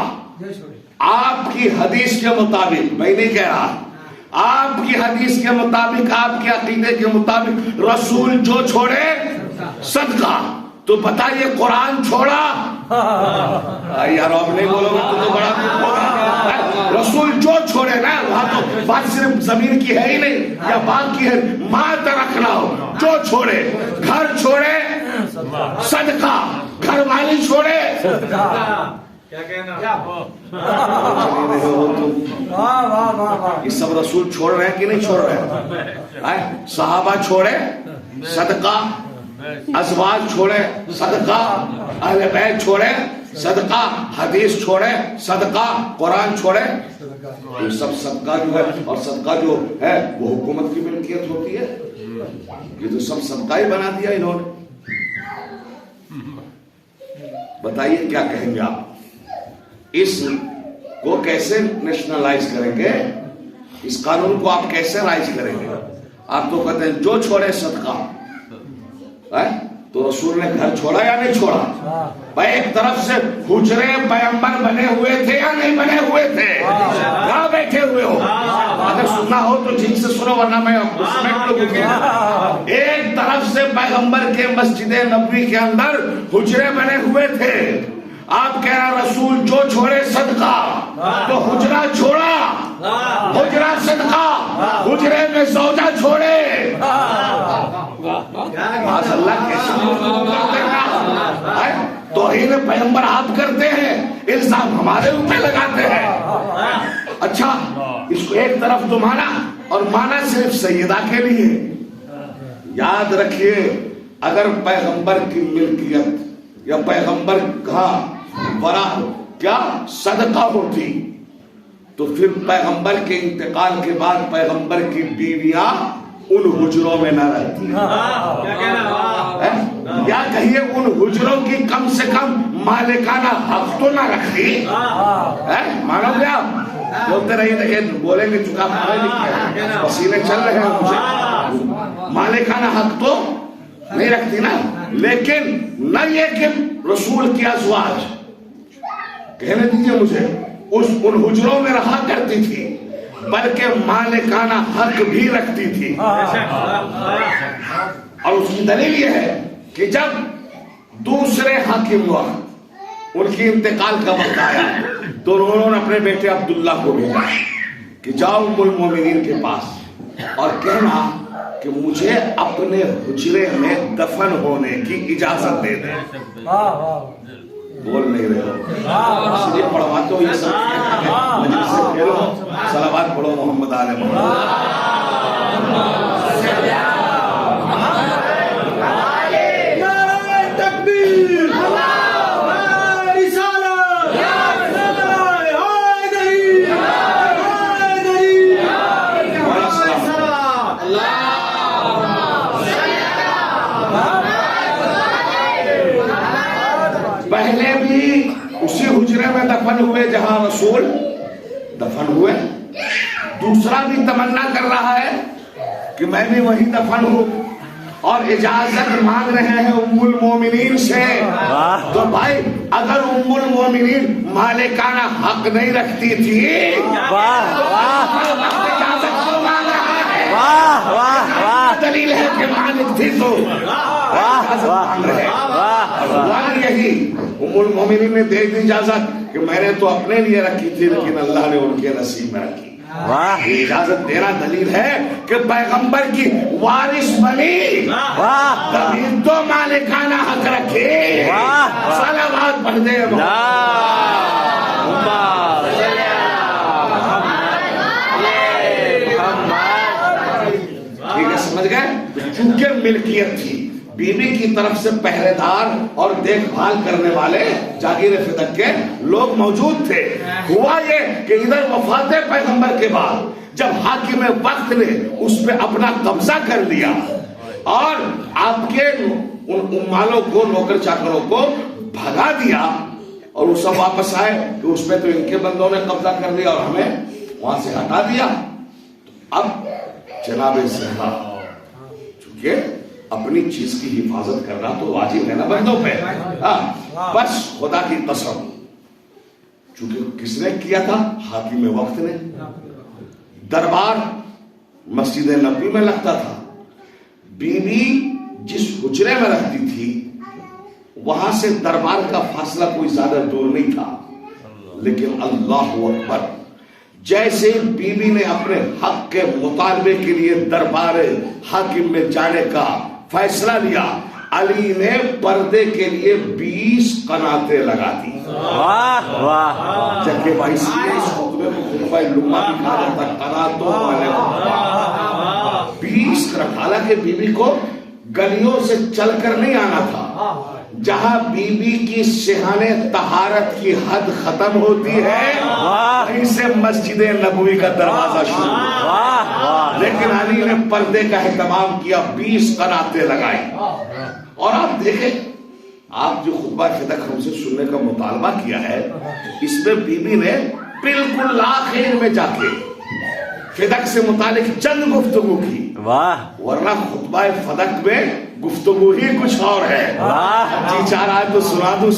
آپ کی حدیث کے مطابق, میں نہیں کہہ رہا, آپ کی حدیث کے مطابق, آپ کے عقیدے کے مطابق رسول جو چھوڑے صدقہ. تو بتائیے قرآن چھوڑا؟ یار اب نہیں بولو گے تو بڑا دکھ ہوگا. رسول جو چھوڑے نا, وہاں تو بات صرف زمین کی ہے ہی نہیں یا باغ کی ہے, ماں ترک نہ ہو. جو چھوڑے, گھر چھوڑے صدقہ, گھر والی چھوڑے کیا کہنا. یہ سب رسول چھوڑ رہے ہیں کہ نہیں چھوڑ رہے ہیں؟ صحابہ چھوڑے صدقہ, ازواج چھوڑے صدقہ, اہل بیت چھوڑے صدقہ, حدیث چھوڑے صدقہ, قرآن چھوڑے. یہ سب صدقہ جو ہے, اور صدقہ جو ہے وہ حکومت کی ملکیت ہوتی ہے. یہ تو سب صدقہ ہی بنا دیا انہوں نے. بتائیے کیا کہیں گے آپ؟ اس کو کیسے نیشنلائز کریں گے؟ اس قانون کو آپ کیسے رائج کریں گے؟ آپ تو کہتے ہیں جو چھوڑے صدقہ, تو رسول نے گھر چھوڑا یا نہیں چھوڑا؟ بھائی ایک طرف سے حجرے پیغمبر بنے ہوئے تھے یا نہیں بنے ہوئے تھے؟ کہاں بیٹھے ہوئے ہو؟ اگر سننا ہو تو ٹھیک سے سنو ورنہ میں ایک طرف سے پیغمبر کے مسجد نبوی کے اندر حجرے بنے ہوئے تھے. آپ کہہ رہا رسول جو چھوڑے صدقہ, تو حجرہ چھوڑا, حجرہ صدقہ, حجرے میں زوجہ چھوڑے. اللہ توہین پیغمبر آپ کرتے ہیں, الزام ہمارے اوپر لگاتے ہیں. اچھا, اس کو ایک طرف تو مانا, اور مانا صرف سیدہ کے لیے. یاد رکھیے, اگر پیغمبر کی ملکیت یا پیغمبر کا ورا کیا صدقہ ہوتی, تو پھر پیغمبر کے انتقال کے بعد پیغمبر کی بیویاں ان حجروں میں نہ رہتی, یا کہیے ان حجروں کی کم سے کم مالکانہ حق تو نہ رکھتی. مانو گے آپ؟ بولتے رہیے, دیکھیں بولیں گے چکا پڑھے لکھے پسینے چل رہے ہیں مجھے. مالکانہ حق تو نہیں رکھتی نا. لیکن نہ یہ کہ رسول کی ازواج, کہنے دیجیے مجھے, ان حجروں میں رہا کرتی تھی, بلکہ مالکانہ حق بھی رکھتی تھی. اور اس کی دلیل یہ ہے کہ جب دوسرے حاکم وقت ان کی انتقال کا وقت آیا, تو انہوں نے اپنے بیٹے عبداللہ کو بھیجا کہ جاؤ ام المومنین کے پاس اور کہنا کہ مجھے اپنے حجرے میں دفن ہونے کی اجازت دے دیں. بول نہیں رہے ہو, اس لیے پڑھواتے ہو یہ سب مجلس سے پھیلو. صلوات پڑھو محمد آل محمد. پہلے بھی اسی حجرے میں دفن ہوئے جہاں رسول دفن ہوئے, دوسرا بھی تمنا کر رہا ہے کہ میں بھی وہی دفن ہوں, اور اجازت مانگ رہے ہیں ام المومنین سے. تو بھائی اگر ام المومنین مالکانہ حق نہیں رکھتی تھی, دلیل ہے کہ مالک تھی تو یہی ام المومنین نے دے دی اجازت کہ میں نے تو اپنے لیے رکھی تھی, لیکن اللہ نے ان کے نصیب میں رکھی. یہ اجازت دینا دلیل ہے کہ پیغمبر کی وارث بنی, تبھی تو مالکانہ حق رکھے. صلوات پڑھ دے. ٹھیک ہے, سمجھ گئے؟ چونکہ ملکیت تھی, بیوی کی طرف سے پہرے دار اور دیکھ بھال کرنے والے جاگیر فدق کے لوگ موجود تھے. ہوا یہ کہ ادھر وفات پیغمبر کے بعد جب حاکم وقت نے اس پہ اپنا قبضہ کر لیا اور آپ کے ان مالوں کو نوکر چاکروں کو بھگا دیا اور وہ سب واپس آئے کہ اس پہ تو ان کے بندوں نے قبضہ کر لیا اور ہمیں وہاں سے ہٹا دیا. اب جناب زہرا چونکہ اپنی چیز کی حفاظت کرنا تو واجب ہے نا بندوں پہ. بس خدا کی قسم چونکہ کس نے کیا تھا؟ حاکم وقت نے. دربار مسجد نبوی میں لگتا تھا. بیوی جس حجرے میں رہتی تھی وہاں سے دربار کا فاصلہ کوئی زیادہ دور نہیں تھا. لیکن اللہ اکبر، جیسے بیوی نے اپنے حق کے مطالبے کے لیے دربار حاکم میں جانے کا فیصلہ لیا، علی نے پردے کے لیے 20 قناتیں لگا دی. واہ واہ. جبکہ بھائی اس خطبے کو خطبہ لما بھی کہا جاتا، قناتوں والے خطبہ. 20 قنات. حالانکہ بیوی کو گلیوں سے چل کر نہیں آنا تھا. جہاں بیوی کی صحن طہارت کی حد ختم ہوتی ہے وہیں سے مسجد نبوی کا دروازہ شروع. لیکن علی نے پردے کا اہتمام کیا، 20 قناتیں لگائی. اور آپ دیکھیں، آپ جو خطبہ فدق ہم سے سننے کا مطالبہ کیا ہے اس میں بیوی نے بالکل آخر میں جا کے فدق سے متعلق چند گفتگو کی. واہ. ورنہ خطبہ فدق میں گفتگو ہی کچھ اور ہے. جی چار آئے تو سنا دوں.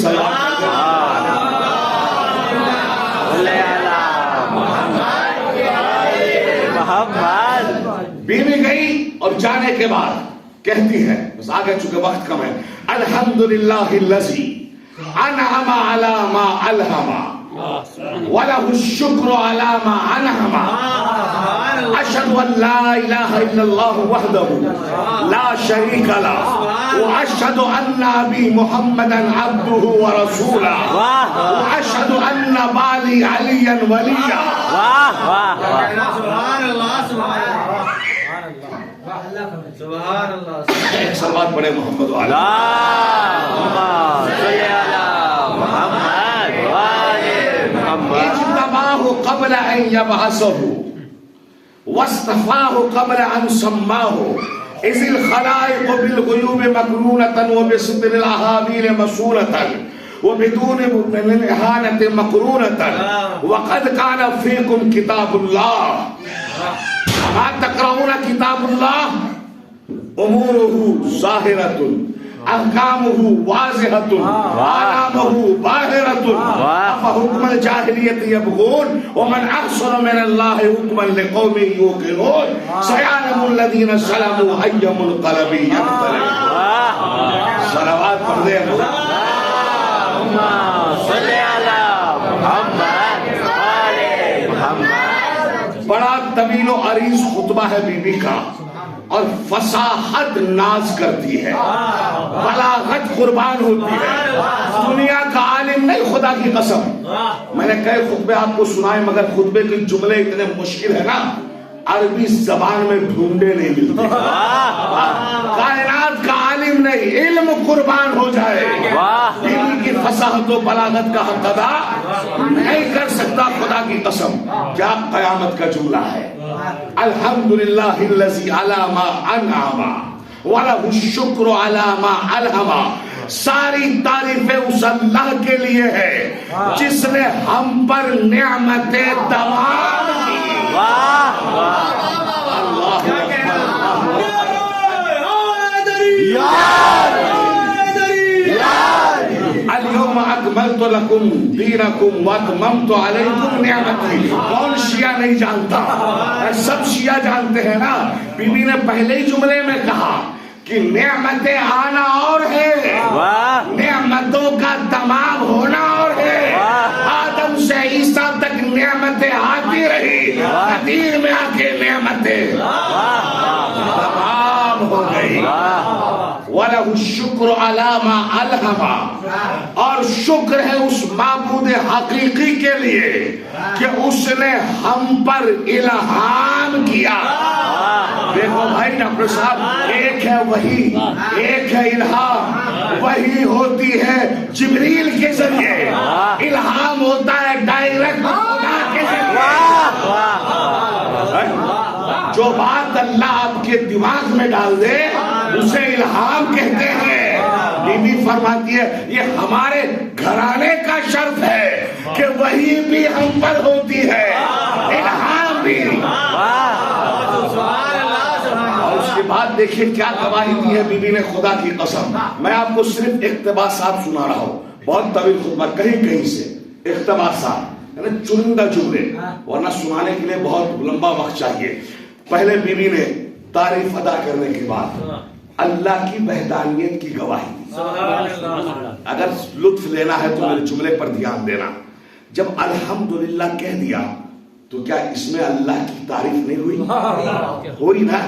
بیوی گئی اور جانے کے بعد کہتی ہے، بس آگے چونکہ وقت کم ہے، الحمدللہ الذی انعم علی ما الہم وَلَهُ الشُّكْرُ عَلَى مَا أَنْعَمَ أَشْهَدُ أَنْ لَا إِلَهَ إِلَّا اللَّهُ وَحْدَهُ لَا شَرِيكَ لَهُ وَأَشْهَدُ أَنَّ أَبِي مُحَمَّدًا عَبْدُهُ وَرَسُولُهُ وَأَشْهَدُ أَنَّ بَالِي عَلِيًّا وَلِيًّا. سبحان اللہ سبحان اللہ. ایک صلوات پڑھے محمد والا. اجتباه قبل ان يبعثه واصطفاه قبل ان سماه اذ الخلائق بالغيوب مكنونة وبستر الاهابيل مسونة وبدون الاهانة مقرونة وقد كان فيكم كتاب الله ما تقرؤون كتاب الله اموره ظاهرة احکامہ واضحۃ اعلامہ باہرۃ افحکم الجاہلیۃ یبغون ومن احسن من اللہ حکما لقوم یوقنون سیعلم الذین ظلموا ای منقلب ینقلبون. صلوات پڑھ دیں. اللہم صل علی محمد وآل محمد. بڑا طویل و عریض خطبہ ہے بیوی کا اور فصاحت ناز کرتی ہے، بلاغت قربان ہوتی ہے. دنیا کا عالم نہیں، خدا کی قسم. میں نے کئی خطبے آپ کو سنائے مگر خطبے کے جملے اتنے مشکل ہے نا، عربی زبان میں ڈھونڈے نہیں ملتے. کائنات کا عالم نہیں، علم قربان ہو جائے بیوی کی فصاحت و بلاغت کا حق ادا نہیں کر سکتا. خدا کی قسم کیا قیامت کا جملہ ہے. الحمدللہ الذی علی ما انعم وَلَهُ الشُّكْرُ عَلَى مَا أَلْهَمَ. ساری تعریفیں اس اللہ کے لیے ہے جس نے ہم پر نعمتیں دوام کی. اللہ اليوم اکملت لکم دینکم واتممت علیکم نعمتی. کون شیعہ نہیں جانتا؟ سب شیعہ جانتے ہیں نا. بیوی نے پہلے ہی جملے میں کہا کہ نعمتیں آنا اور ہے، نعمتوں کا تمام ہونا اور ہے. آدم سے عیسیٰ تک نعمتیں آتی رہی، نذیر میں آ کے نعمتیں تمام ہو گئی. وَلَهُ الشُّكْرُ عَلَى مَا أَلْهَمَا، اور شکر ہے اس معبود حقیقی کے لیے کہ اس نے ہم پر الہام کیا۔ دیکھو بھائی ڈاکٹر صاحب، ایک ہے وحی، ایک ہے الہام۔ وحی ہوتی ہے جبریل کے ذریعے، الہام ہوتا ہے ڈائریکٹ خدا کے ذریعے۔ جو بات اللہ آپ کے دماغ میں ڈال دے اسے الہام کہتے ہیں۔ بی بی فرماتی ہے یہ ہمارے گھرانے کا شرف ہے کہ وہی بھی ہم پر ہوتی ہے، الہام بھی۔ اور اس کے بعد دیکھیے کیا گواہی دی ہے بی بی نے، خدا کی قسم۔ میں آپ کو صرف اقتباسات سنا رہا ہوں، بہت طویل خطبہ، کہیں کہیں سے اقتباسات، چنندہ جملے، ورنہ سنانے کے لیے بہت لمبا وقت چاہیے۔ پہلے بی بی نے تعریف ادا کرنے کے بعد اللہ کی وحدانیت کی گواہی دی۔ اگر لطف لینا ہے تو میرے جملے پر دھیان دینا۔ جب الحمدللہ کہہ دیا تو کیا اس میں اللہ کی تعریف نہیں ہوئی؟ ہوئی نا۔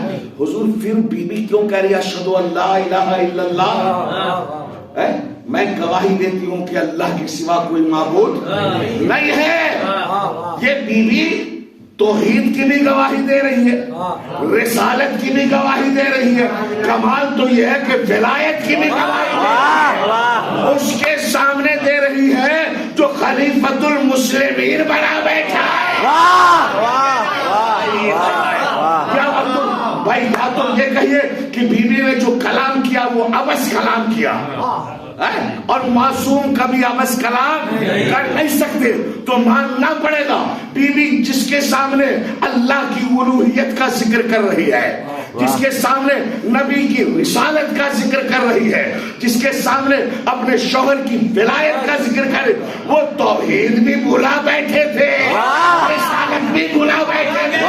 حضور پھر بی بی کیوں کہہ رہی اشہد ان لا الہ الا اللہ؟ میں گواہی دیتی ہوں کہ اللہ کے سوا کوئی معبود نہیں ہے۔ یہ بی بی توحید کی بھی گواہی دے رہی ہے، رسالت کی بھی گواہی دے رہی ہے، کمال تو یہ ہے کہ ولایت کی بھی گواہی دے رہی ہے۔ اس کے سامنے دے رہی ہے جو خلیفۃ المسلمین بنا بیٹھا ہے۔ بھائی یا تو یہ کہیے کہ بی بی نے جو کلام کیا وہ عبث کلام کیا، اور معصوم کبھی عبث کلام کر نہیں سکتے، تو ماننا پڑے گا بی بی جس کے سامنے اللہ کی الوہیت کا ذکر کر رہی ہے، جس کے سامنے نبی کی رسالت کا ذکر کر رہی ہے، جس کے سامنے اپنے شوہر کی ولایت کا ذکر کر، وہ توحید بھی بھلا بیٹھے تھے، رسالت بھی بھلا بیٹھے تھے۔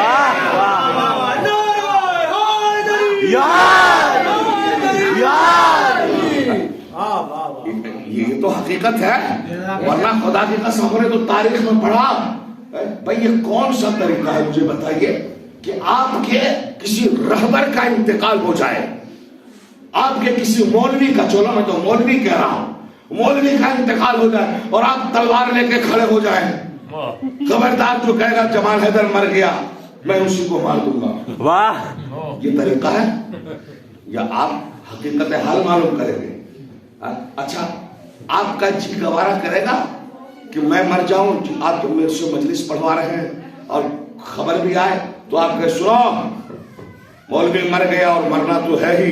یہ تو حقیقت ہے، ورنہ خدا کی قسم ہم نے تو تاریخ میں پڑھا۔ بھئی یہ کون سا طریقہ ہے مجھے بتائیے کہ آپ کے کسی رہبر کا انتقال ہو جائے، آپ کے کسی مولوی کا، چلو میں تو مولوی کہہ رہا ہوں، مولوی کا انتقال ہو جائے اور آپ تلوار لے کے کھڑے ہو جائیں، خبردار جو کہے گا جمال حیدر مر گیا میں اسی کو مار دوں گا۔ واہ، یہ طریقہ ہے یا آپ حقیقت حال معلوم کریں گے؟ اچھا آپ کا جی گوارا کرے گا کہ میں مر جاؤں؟ آپ میرے سے مجلس پڑھوا رہے ہیں اور خبر بھی آئے تو آپ کہے سنو مولوی مر گیا، اور مرنا تو ہے ہی،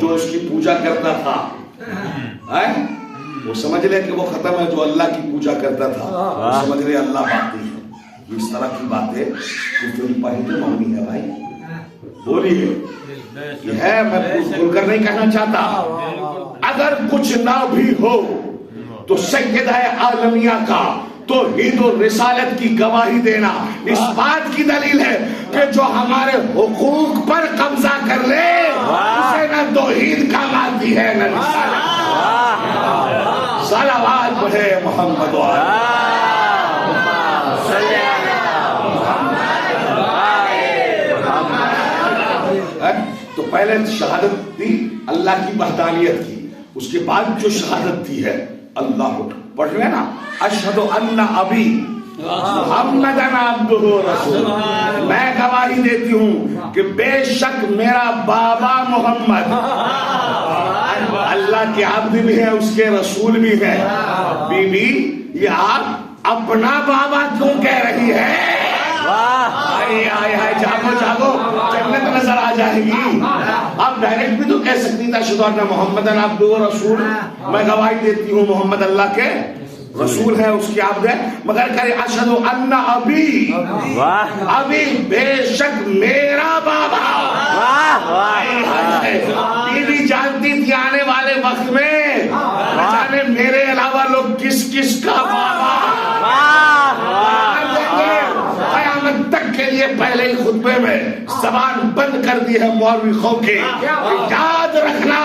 جو اس کی پوجا کرتا تھا وہ سمجھ لے کہ وہ ختم ہے، جو اللہ کی پوجا کرتا تھا وہ سمجھ لے اللہ باقی ہے۔ اس طرح کی باتیں کفر پہلے معنی ہے بھائی، بولیے یہ ہے، میں کھل کر نہیں کہنا چاہتا۔ اگر کچھ نہ بھی ہو تو سیدہ عالمیہ کا توحید و رسالت کی گواہی دینا اس بات کی دلیل ہے کہ جو ہمارے حقوق پر قبضہ کر لے اسے نہ توحید کام آتی ہے نہ رسالت۔ صلوات پڑھے محمد تو پہلے شہادت دی اللہ کی وحدانیت کی، اس کے بعد جو شہادت دی ہے اللہ کو پڑھ لیں نا، اشہد ان ابی محمدن عبدہ رسول، میں گواہی دیتی ہوں کہ بے شک میرا بابا محمد اللہ کے عبد بھی ہے، اس کے رسول بھی ہے۔ بی بی یہ آپ اپنا بابا کیوں کہہ رہی ہے؟ جاگو جاگو، جنت نظر آ جائے گی۔ آپ ڈائریکٹ بھی تو کہہ سکتی تھا اشہد ان محمدن عبدہ رسول، میں گواہی دیتی ہوں محمد اللہ کے رسول ہے، اس کی عبد ہے، مگر کرے اشہد ان ابی، ابی بے شک میرا بابا۔ بیوی جانتی تھی آنے والے وقت میں جانے میرے علاوہ لوگ کس کس کا بابا، قیامت تک کے لیے پہلے ہی خطبے میں زبان بند کر دی ہے مولوی خو کے، یاد رکھنا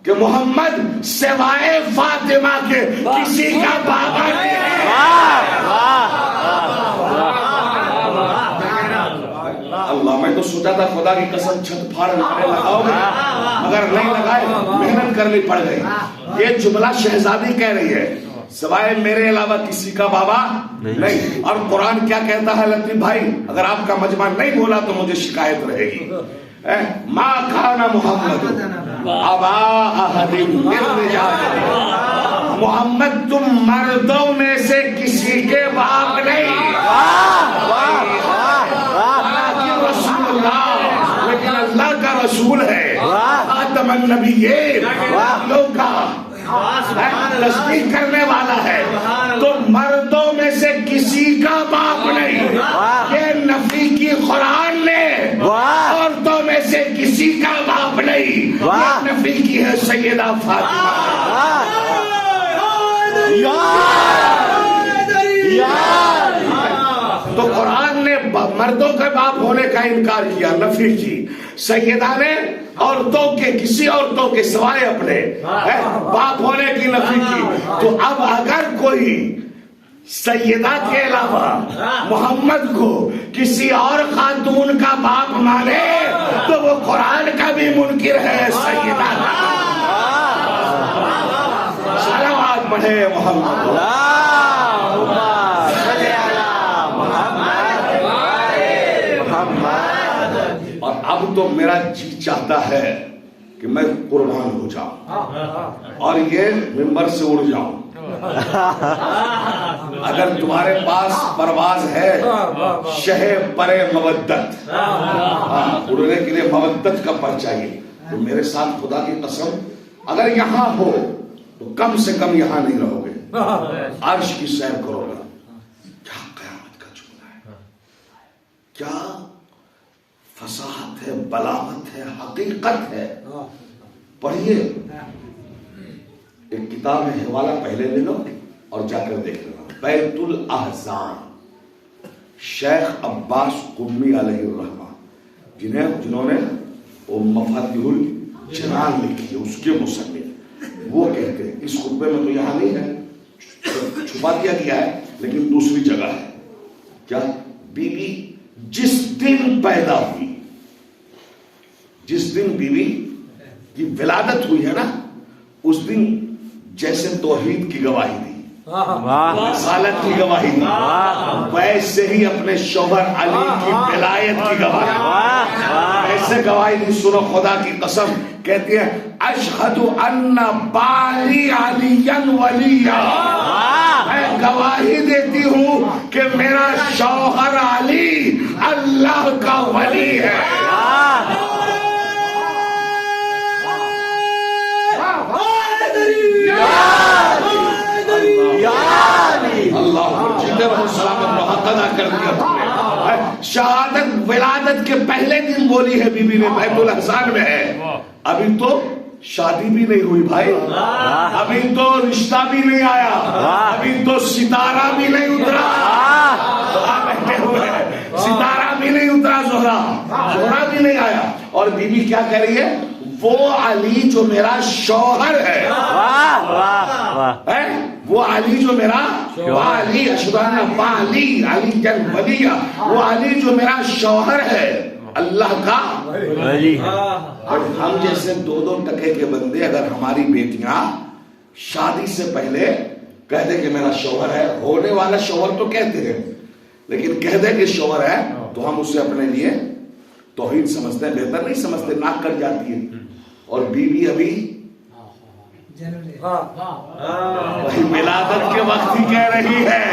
کہ محمد سوائے فاطمہ کے کسی کا بابا نہیں ہے۔ اللہ، میں تو سوچا تھا خدا کی قسم چھت پھاڑ لگاؤ گے، مگر نہیں لگائے، محنت کرنی پڑ گئی. یہ جملہ شہزادی کہہ رہی ہے، سوائے میرے علاوہ کسی کا بابا نہیں. اور قرآن کیا کہتا ہے لطیف بھائی، اگر آپ کا مجمع نہیں بولا تو مجھے شکایت رہے گی. ما کان محمد ابا احد من رجالکم، محمد تم مردوں میں سے کسی کے باپ نہیں، رسول اللہ، لیکن اللہ کا رسول ہے، خاتم النبیین، لوگ کا تصدیق کرنے والا ہے. تو مردوں میں سے کسی کا باپ نہیں، یہ نفی کی قرآن نے. عورتوں میں سے کسی کا باپ نہیں، یہ نفی کی ہے سیدہ فاطمہ. تو قرآن نے مردوں کے باپ ہونے کا انکار کیا، نفی کی. سیدہ نے عورتوں کے، کسی عورتوں کے سوائے اپنے باپ ہونے کی نفی کی. تو اب اگر کوئی سیدہ کے علاوہ محمد کو کسی اور خاتون کا باپ مانے تو وہ قرآن کا بھی منکر ہے، سیدہ کا. صلوات پڑھے محمد. اور اب تو میرا جی چاہتا ہے کہ میں قربان ہو جاؤں اور یہ ممبر سے اڑ جاؤں. اگر تمہارے پاس پرواز ہے شہ پر مودت، اڑنے کے لیے مودت کا پر چاہیے، تو میرے ساتھ خدا کی قسم اگر یہاں ہو تو کم سے کم یہاں نہیں رہو گے، عرش کی سیر کرو گے. کیا قیامت کا جملہ ہے، کیا فصاحت ہے، بلاغت ہے، حقیقت ہے. پڑھیے، ایک کتاب ہے، حوالہ پہلے لے لو اور جا کر دیکھ لینا. بیت الاحزان، شیخ عباس قمی علیہ الرحمہ، جنہوں نے وہ مفاتیح الجنان لکھی ہے، اس کے مصنف، وہ کہتے ہیں، اس خطبے میں تو یہاں نہیں ہے، چھپا دیا گیا ہے، لیکن دوسری جگہ ہے. کیا؟ بی بی جس دن پیدا ہوئی، جس دن بیوی کی ولادت ہوئی ہے نا، اس دن جیسے توحید کی گواہی دی، رسالت کی گواہی دی، ویسے ہی اپنے شوہر علی کی ولایت کی گواہی دی، ایسے گواہی دی. سنو خدا کی قسم، کہتی ہے اشہد ان بالی علی ولیہ، میں گواہی دیتی ہوں کہ میرا شوہر علی اللہ کا ولی ہے. اللہ جیتے رہو، سلامت رہو، حق ادا کر دیا تم نے. شہادت ولادت کے پہلے دن بولی ہے بی بی نے، بیت الاحزان میں ہے. ابھی تو شادی بھی نہیں ہوئی بھائی، ابھی تو رشتہ بھی نہیں آیا، ابھی تو ستارہ بھی نہیں اترا، ستارہ بھی نہیں اترا، زہرا بھی نہیں آیا. اور بی بی کیا کہہ رہی ہے؟ وہ علی جو میرا شوہر ہے، وہ علی جو میرا، علی اشدان علی علی جن ولیہ، وہ علی جو میرا شوہر ہے، اللہ کا ولی. اور ہم جیسے دو دو ٹکے کے بندے، اگر ہماری بیٹیاں شادی سے پہلے کہہ دے کہ میرا شوہر ہے، ہونے والا شوہر تو کہتے ہیں، لیکن کہہ دے کہ شوہر ہے تو ہم اسے اپنے لیے توحید سمجھتے ہیں، بہتر نہیں سمجھتے، ناک کٹ جاتی ہے. اور بیوی ابھی وہی ولادت کے وقت ہی کہہ رہی ہے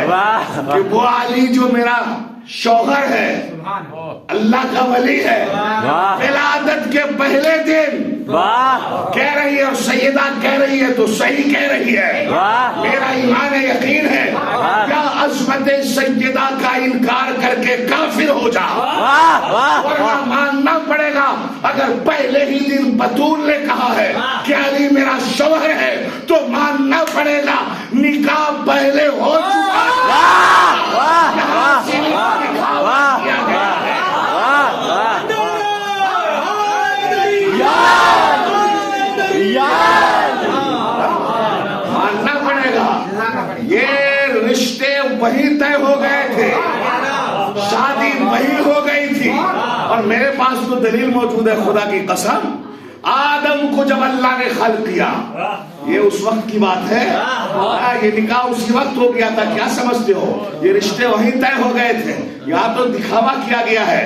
کہ وہ علی جو میرا شوہر ہے، اللہ کا ولی ہے، ولادت کے پہلے دن کہہ رہی ہے. اور سیدہ کہہ رہی ہے تو صحیح کہہ رہی ہے، میرا ایمان یقین ہے. کیا عظمت سیدہ کا انکار کر کے کافر ہو جا، ورنہ ماننا پڑے گا. اگر پہلے ہی دن بطول نے کہا ہے کہ علی میرا شوہر ہے تو ماننا پڑے گا نکاح پہلے ہو چکا ماننا پڑے گا. یہ رشتے وہی طے ہو گئے تھے، شادی وہی ہو گئی تھی، اور میرے پاس تو دلیل موجود ہے خدا کی قسم. آدم کو جب اللہ نے خلق کیا, یہ اس وقت کی بات ہے, یہ نکاح اسی وقت ہو گیا تھا. کیا سمجھتے ہو یہ رشتے وہیں طے ہو گئے تھے؟ یہاں تو دکھاوا کیا گیا ہے.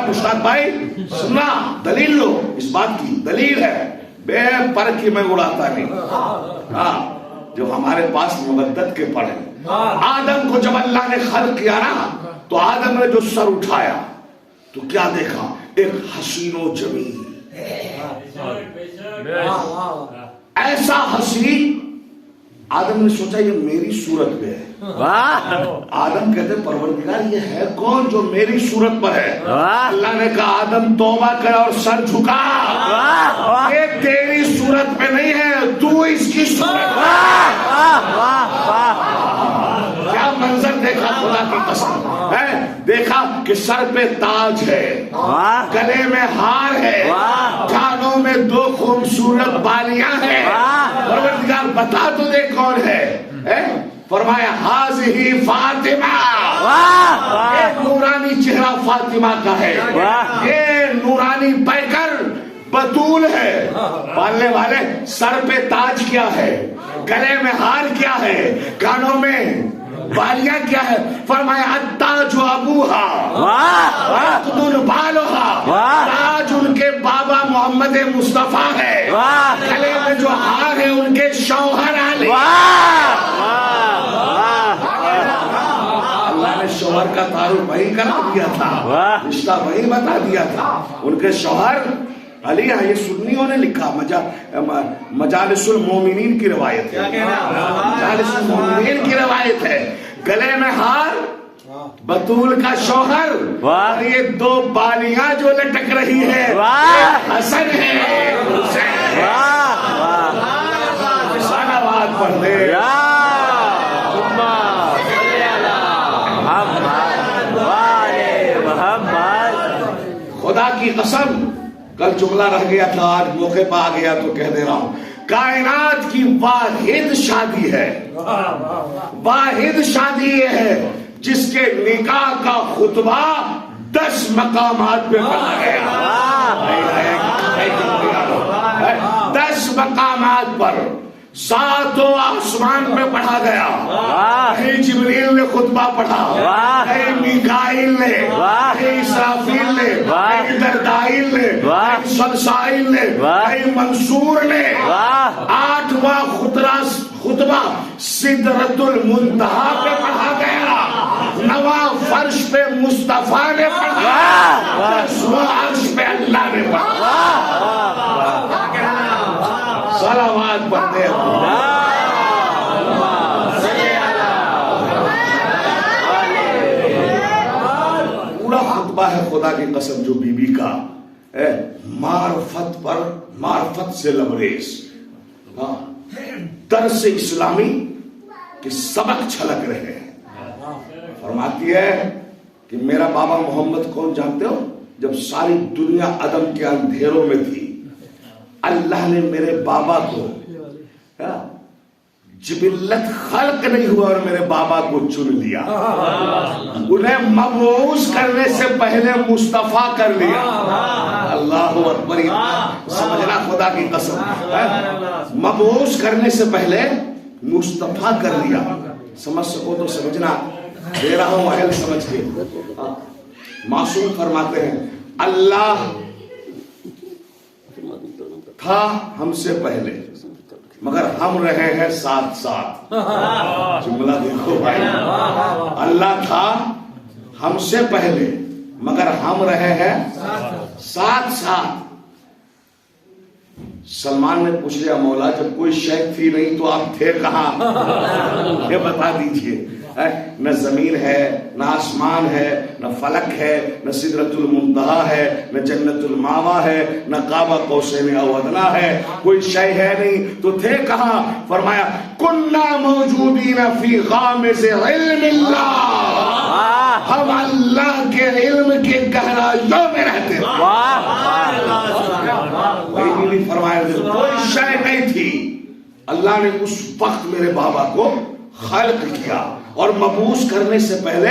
مشتاق بھائی سننا, دلیل لو, اس بات کی دلیل ہے, بے پر کی میں اڑاتا نہیں. جو ہمارے پاس مبدت کے پڑھے, آدم کو جب اللہ نے خلق کیا نا, تو آدم نے جو سر اٹھایا تو کیا دیکھا؟ ایک حسین و جمیل, ایسا حسین. آدم نے سوچا یہ میری صورت پہ ہے. آدم کہتے پروردگار یہ ہے کون جو میری صورت پر ہے؟ اللہ نے کہا آدم توبہ کر اور سر جھکا, یہ تیری صورت پہ نہیں ہے, تو اس کی صورت ہے. کیا منظر دیکھا خدا کی قسم ہے. دیکھا کہ سر پہ تاج ہے, گلے میں ہار ہے, کانوں میں 2 خوبصورت بالیاں ہیں. پروردگار بتا تو دے کون ہے. فرمایا ہاذہی فاطمہ, یہ نورانی چہرہ فاطمہ کا ہے, یہ نورانی پیکر بطول ہے. پالنے والے سر پہ تاج کیا ہے, گلے میں ہار کیا ہے, کانوں میں بالیاں کیا ہے. فرمایا التاج ابوہا وعقد بالہا, تاج ان کے بابا محمد مصطفیٰ ہے, گلے میں جو ہار ہے ان کے شوہر علی. اللہ نے شوہر کا تعارف وہی کرا دیا تھا, رشتہ وہی بتا دیا تھا. ان کے شوہر علی ہے. یہ سنیوں نے لکھا, مجالس المومنین کی روایت ہے, مجالس المومنین کی روایت ہے. گلے میں ہار, بطول کا شوہر, اور یہ 2 بالیاں جو لٹک رہی ہے حسن ہے حسین. صلوات پڑھ دے. خدا کی قسم کل جملہ رہ گیا تھا, آج موقع پہ آ گیا تو کہہ دے رہا ہوں. کائنات کی واحد شادی ہے, واحد شادی یہ ہے جس کے نکاح کا خطبہ 10 مقامات پہ پڑھا گیا. 10 مقامات پر 7 آسمان پہ پڑھا گیا. کہیں جبریل نے خطبہ پڑھا, کہیں میکائیل نے, کہیں اسرافیل نے, کہیں دردائیل نے, کہیں سلسائیل نے, کہیں منصور نے. 8واں خطبہ سدرۃ المنتہا پہ پڑھا گیا. 9واں فرش پہ مصطفیٰ نے پڑھا, 10واں عرش پہ اللہ نے پڑھا. صلوات پڑھتے ہیں. پورا خطبہ ہے خدا کی قسم جو بی بی کا معرفت پر, معرفت سے لبریز, درس اسلامی کے سبق چھلک رہے ہیں. فرماتی ہے کہ میرا بابا محمد کون جانتے ہو؟ جب ساری دنیا عدم کے اندھیروں میں تھی, اللہ نے میرے بابا کو جبلت خلق نہیں ہوا اور میرے بابا کو چن لیا. انہیں مبعوث کرنے سے پہلے مصطفیٰ کر لیا. اللہ اکبر. سمجھنا خدا کی قسم, مبعوث کرنے سے پہلے مصطفیٰ کر لیا. سمجھ سکو تو سمجھنا, دے رہا ہوں اہل سمجھ کے. معصوم فرماتے ہیں اللہ تھا ہم سے پہلے مگر ہم رہے ہیں ساتھ ساتھ. جملہ دیکھو بھائی, اللہ تھا ہم سے پہلے مگر ہم رہے ہیں ساتھ ساتھ. سلمان نے پوچھ لیا مولا جب کوئی شے تھی نہیں تو آپ تھے کہاں؟ یہ بتا دیجئے. نہ زمین ہے, نہ آسمان ہے, نہ فلک ہے, نہ سدرۃ المنتہا ہے, نہ جنت الماوا ہے, نہ قاب قوسین او ادنیٰ ہے. کوئی شے ہے نہیں تو تھے کہاں؟ فرمایا کنا موجودین فی غامض علم اللہ, ہم اللہ کے علم کے گہرائیوں میں رہتے تھے. فرمایا کوئی شے نہیں تھی, اللہ نے اس وقت میرے بابا کو خلق کیا اور مبعوث کرنے سے پہلے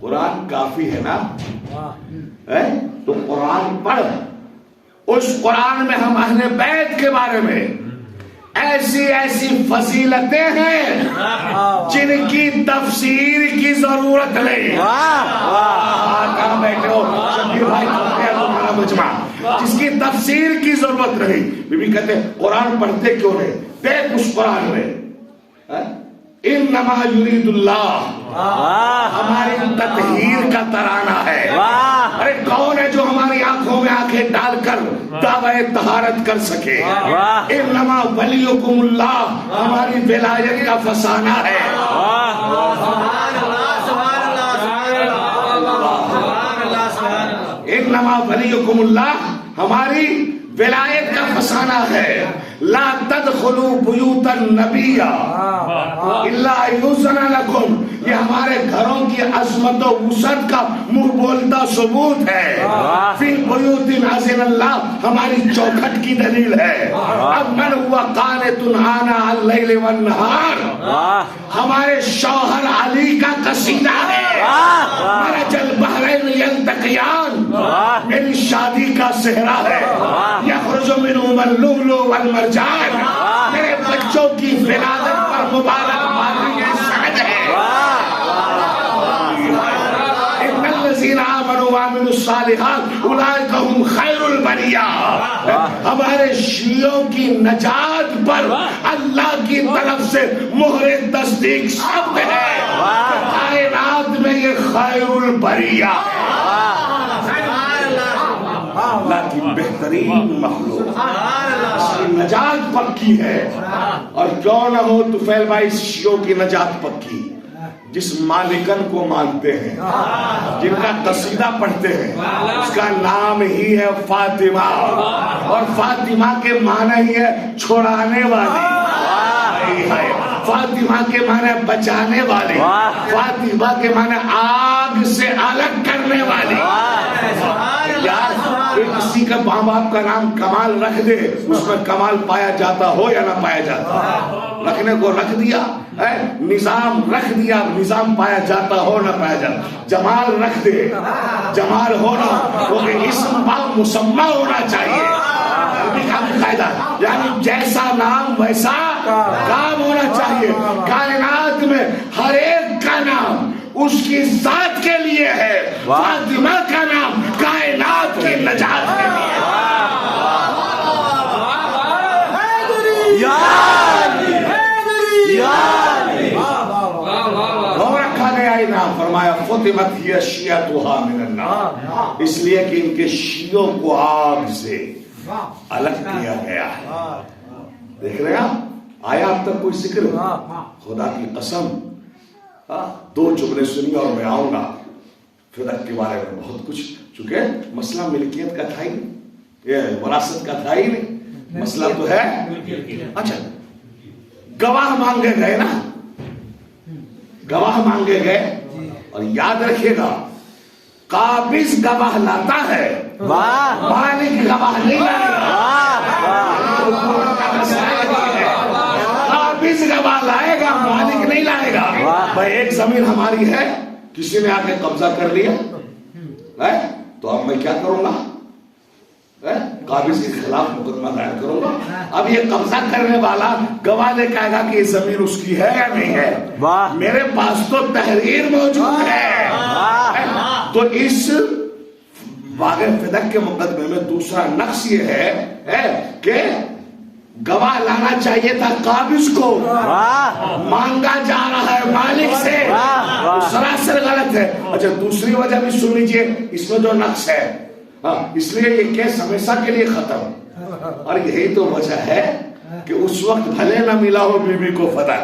قرآن کافی ہے نا؟ تو قرآن پڑھ. اس قرآن میں ہم اہل بیت کے بارے میں ایسی ایسی فضیلتیں ہیں جن کی تفسیر کی ضرورت نہیں. کہاں بیٹھے ہو شبیر بھائی؟ تمہارا مجمع جس کی تفسیر کی ضرورت نہیں. بی بی کہتے ہیں قرآن پڑھتے کیوں نہیں؟ دیکھ اس قرآن میں انما یرید اللہ، ہماری تطہیر کا ترانہ ہے. ارے کون ہے جو ہماری آنکھوں میں آنکھیں ڈال کر دعوی طہارت کر سکے؟ انما ولیکم اللہ، ہماری ولایت کا فسانہ ہے. انما ولیکم اللہ، ہماری ولایت کا فسانہ ہے. لا تدخلوا بیوت النبی الا یؤذن لکم، یہ ہمارے گھروں کی عظمت و وسعت کا منہ بولتا ثبوت ہے. فی بیوت اذن اللہ، ہماری چوکھٹ کی دلیل ہے. اب من ہوا قانت آناء اللیل والنہار، ہمارے شوہر علی کا قصیدہ ہے. مرج البحرین یلتقیان، میری شادی کا صحرا ہے. یخرج منہما اللؤلؤ والمرجان، میرے بچوں کی ولادت پر مبارک بادی سند ہے. ان الذین آمنوا وعملوا الصالحات اولئک هم خیر البریہ، ہمارے شیعوں کی نجات پر اللہ کی طرف سے مہر تصدیق ثبت ہے. کائنات میں یہ خیر البریہ اللہ کی بہترین مخلوق، اس کی نجات پکی ہے. اور کیوں نہ ہو طفیل بھائی شیعوں کی نجات پکی، جس مالکن کو مانتے ہیں، جن کا قصیدہ پڑھتے ہیں، اس کا نام ہی ہے فاطمہ، اور فاطمہ کے معنی ہی ہے چھڑانے والی. فاطمہ کے معنی بچانے والی، فاطمہ کے معنی آگ سے الگ کرنے والی. یار کسی کا ماں باپ کا نام کمال رکھ دے، اس میں کمال پایا جاتا ہو یا نہ پایا جاتا، رکھنے کو رکھ دیا. نظام رکھ دیا، نظام پایا جاتا ہو نہ پایا جاتا. جمال رکھ دے، جمال ہونا وہ اسم با مسمى ہونا چاہیے. قاعدہ یعنی جیسا نام ویسا کام ہونا چاہیے. کائنات میں ہر ایک کا نام اس کی ذات کے لیے ہے. فاطمہ کا نام کائنات کی نجات کے لیے. رکھا گیا انعام، فرمایا فطمت ہی شیعتھا من النار، اس لیے کہ ان کے شیعوں کو آگ سے الگ کیا گیا ہے. دیکھ رہے ہیں آپ؟ آیا اب تک کوئی ذکر؟ خدا کی قسم 2 جملے سنی اور میں آؤں گا فدق کے بارے میں بہت کچھ، چونکہ مسئلہ ملکیت کا تھا ہی نہیں، یہ وراثت کا تھا ہی نہیں، مسئلہ تو ہے. اچھا گواہ مانگے گئے نا، گواہ مانگے گئے، اور یاد رکھیے گا قابض گواہ لاتا ہے، مالک گواہ نہیں لائے گا. قابض گواہ لائے گا، مالک نہیں لائے گا. بھائی ایک زمین ہماری ہے، کسی نے آ کے قبضہ کر لیا تو اب میں کیا کروں گا؟ قابض کے خلاف مقدمہ دائر کروں گا. اب یہ قبضہ کرنے والا گواہ لے کے آئے گا کہ یہ زمین اس کی ہے یا نہیں ہے. میرے پاس تو تحریر موجود ہے. تو اس باغ فدق کے مقدمے میں دوسرا نقص یہ ہے کہ گواہ لانا چاہیے تھا قابض کو، مانگا جا رہا ہے مالک سے، سراسر غلط ہے. اچھا دوسری وجہ بھی سن لیجیے اس میں جو نقص ہے، اس لیے یہ کیس ہمیشہ کے لیے ختم. اور یہی تو وجہ ہے کہ اس وقت بھلے نہ ملا ہو بی بی کو فتح،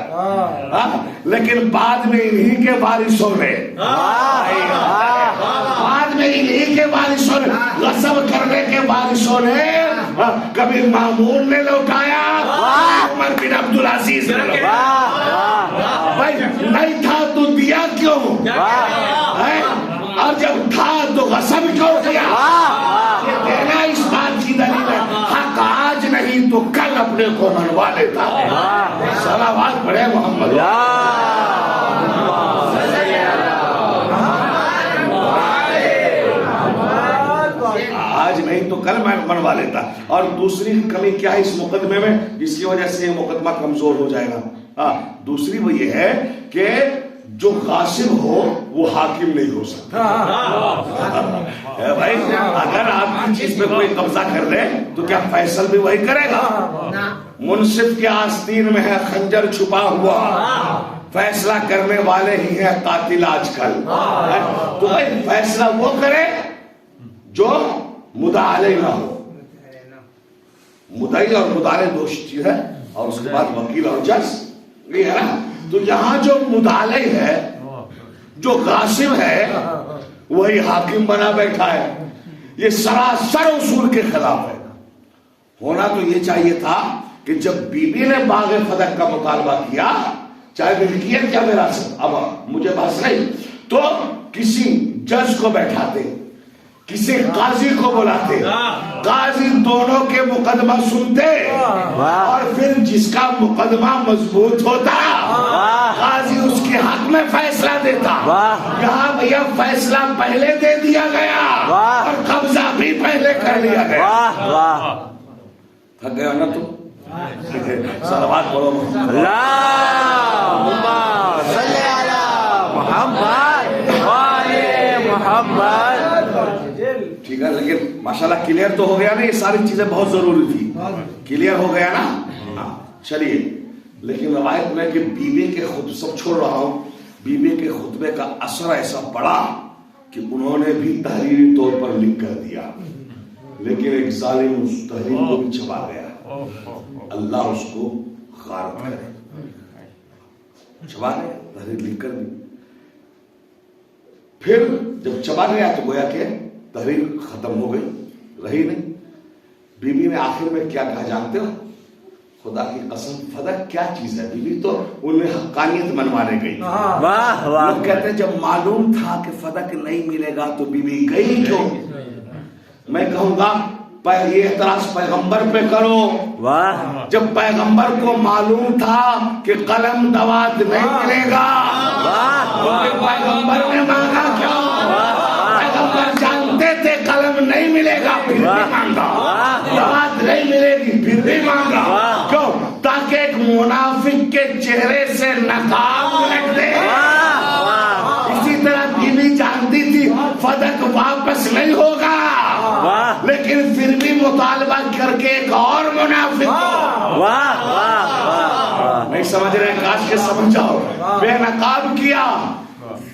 لیکن بعد میں انہی کے وارثوں نے، بعد میں انہی کے وارثوں نے، غصب کرنے کے وارثوں نے، کبھی مامون نے لوٹایا، عمر بن عبدالعزیز نے لوٹایا. بھائی نہیں تھا تو دیا کیوں؟ اور جب تھا تو غصب کیوں کیا؟ یہ دینا اس بات کی دلیل ہے حق آج نہیں تو کل اپنے کو منوا لیتا. صلوات پڑھے محمد. لیتا. اور دوسری کمی کیا ہے اس مقدمے میں جس کی وجہ سے یہ مقدمہ کمزور ہو جائے گا؟ ہاں دوسری وہ یہ ہے کہ جو غاصب ہو وہ حاکم نہیں ہو سکتا. بھائی اگر آپ کی چیز پہ کوئی قبضہ کر لے تو کیا فیصل بھی وہی کرے گا؟ منصف کے آستین میں ہے خنجر چھپا ہوا، فیصلہ کرنے والے ہی ہیں قاتل آج کل. تو بھائی فیصلہ وہ کرے جو مدعا علیہ نہ ہو. مدعی اور مدعا علیہ دو چیز ہے، اور اس کے بعد وکیل اور جج، یہ ہے نا. تو یہاں جو مدعا علیہ ہے، جو غاصب ہے، وہی حاکم بنا بیٹھا ہے. یہ سراسر اصول کے خلاف ہے. ہونا تو یہ چاہیے تھا کہ جب بی بی نے باغ فدق کا مطالبہ کیا، چاہے ملکیت کیا وراثت، اب مجھے بس نہیں، تو کسی جج کو بیٹھاتے، کسی قاضی کو بلاتے، قاضی دونوں کے مقدمہ سنتے، اور پھر جس کا مقدمہ مضبوط ہوتا قاضی اس کے حق میں فیصلہ دیتا. یہاں بھیا فیصلہ پہلے دے دیا گیا اور قبضہ بھی پہلے کر لیا گیا. تھک گیا نا تم؟ صلوات پڑھو. اللہم صلی علی محمد وآل محمد. ٹھیک ہے، لیکن ماشاءاللہ کلیئر تو ہو گیا نا. یہ ساری چیزیں بہت ضروری تھی. کلیئر ہو گیا نا. چلیے، لیکن روایت میں کہ بیوی کے خطبے، سب چھوڑ رہا ہوں، بیوی کے خطبے کا اثر ایسا پڑا کہ انہوں نے بھی تحریری طور پر لکھ کر دیا، لیکن ایک ظالم اس تحریر کو بھی چھپا گیا. اللہ اس کو غارت کرے. چھپا گیا، تحریر لکھ کر دی. پھر جب چھپا گیا تو گویا کہ تحریر ختم ہو گئی، رہی نہیں. بی بی نے آخر میں کیا کہا جانتے ہو؟ خدا کی قسم، فدق کیا چیز ہے؟ بی بی تو ان میں حقانیت منوانے گئی. لوگ کہتے ہیں جب معلوم تھا کہ فدق نہیں ملے گا تو بی بی گئی کیوں؟ میں کہوں گا یہ اعتراض پیغمبر پہ کرو. جب پیغمبر کو معلوم تھا کہ قلم دوات نہیں ملے گا، پیغمبر نے مانگا کیوں؟ پیغمبر جانتے تھے قلم نہیں ملے گا، پھر بھی مانگا. دوات نہیں ملے گی، پھر بھی مانگا. کیوں؟ تاکہ ایک منافق کے چہرے سے نقاب لگ دے. اسی طرح بیوی جانتی تھی فدق واپس نہیں ہوگا، لیکن پھر بھی مطالبہ کر کے ایک اور منافق نہیں سمجھ رہے. کاش کے سمجھ جاؤ. بے نقاب کیا،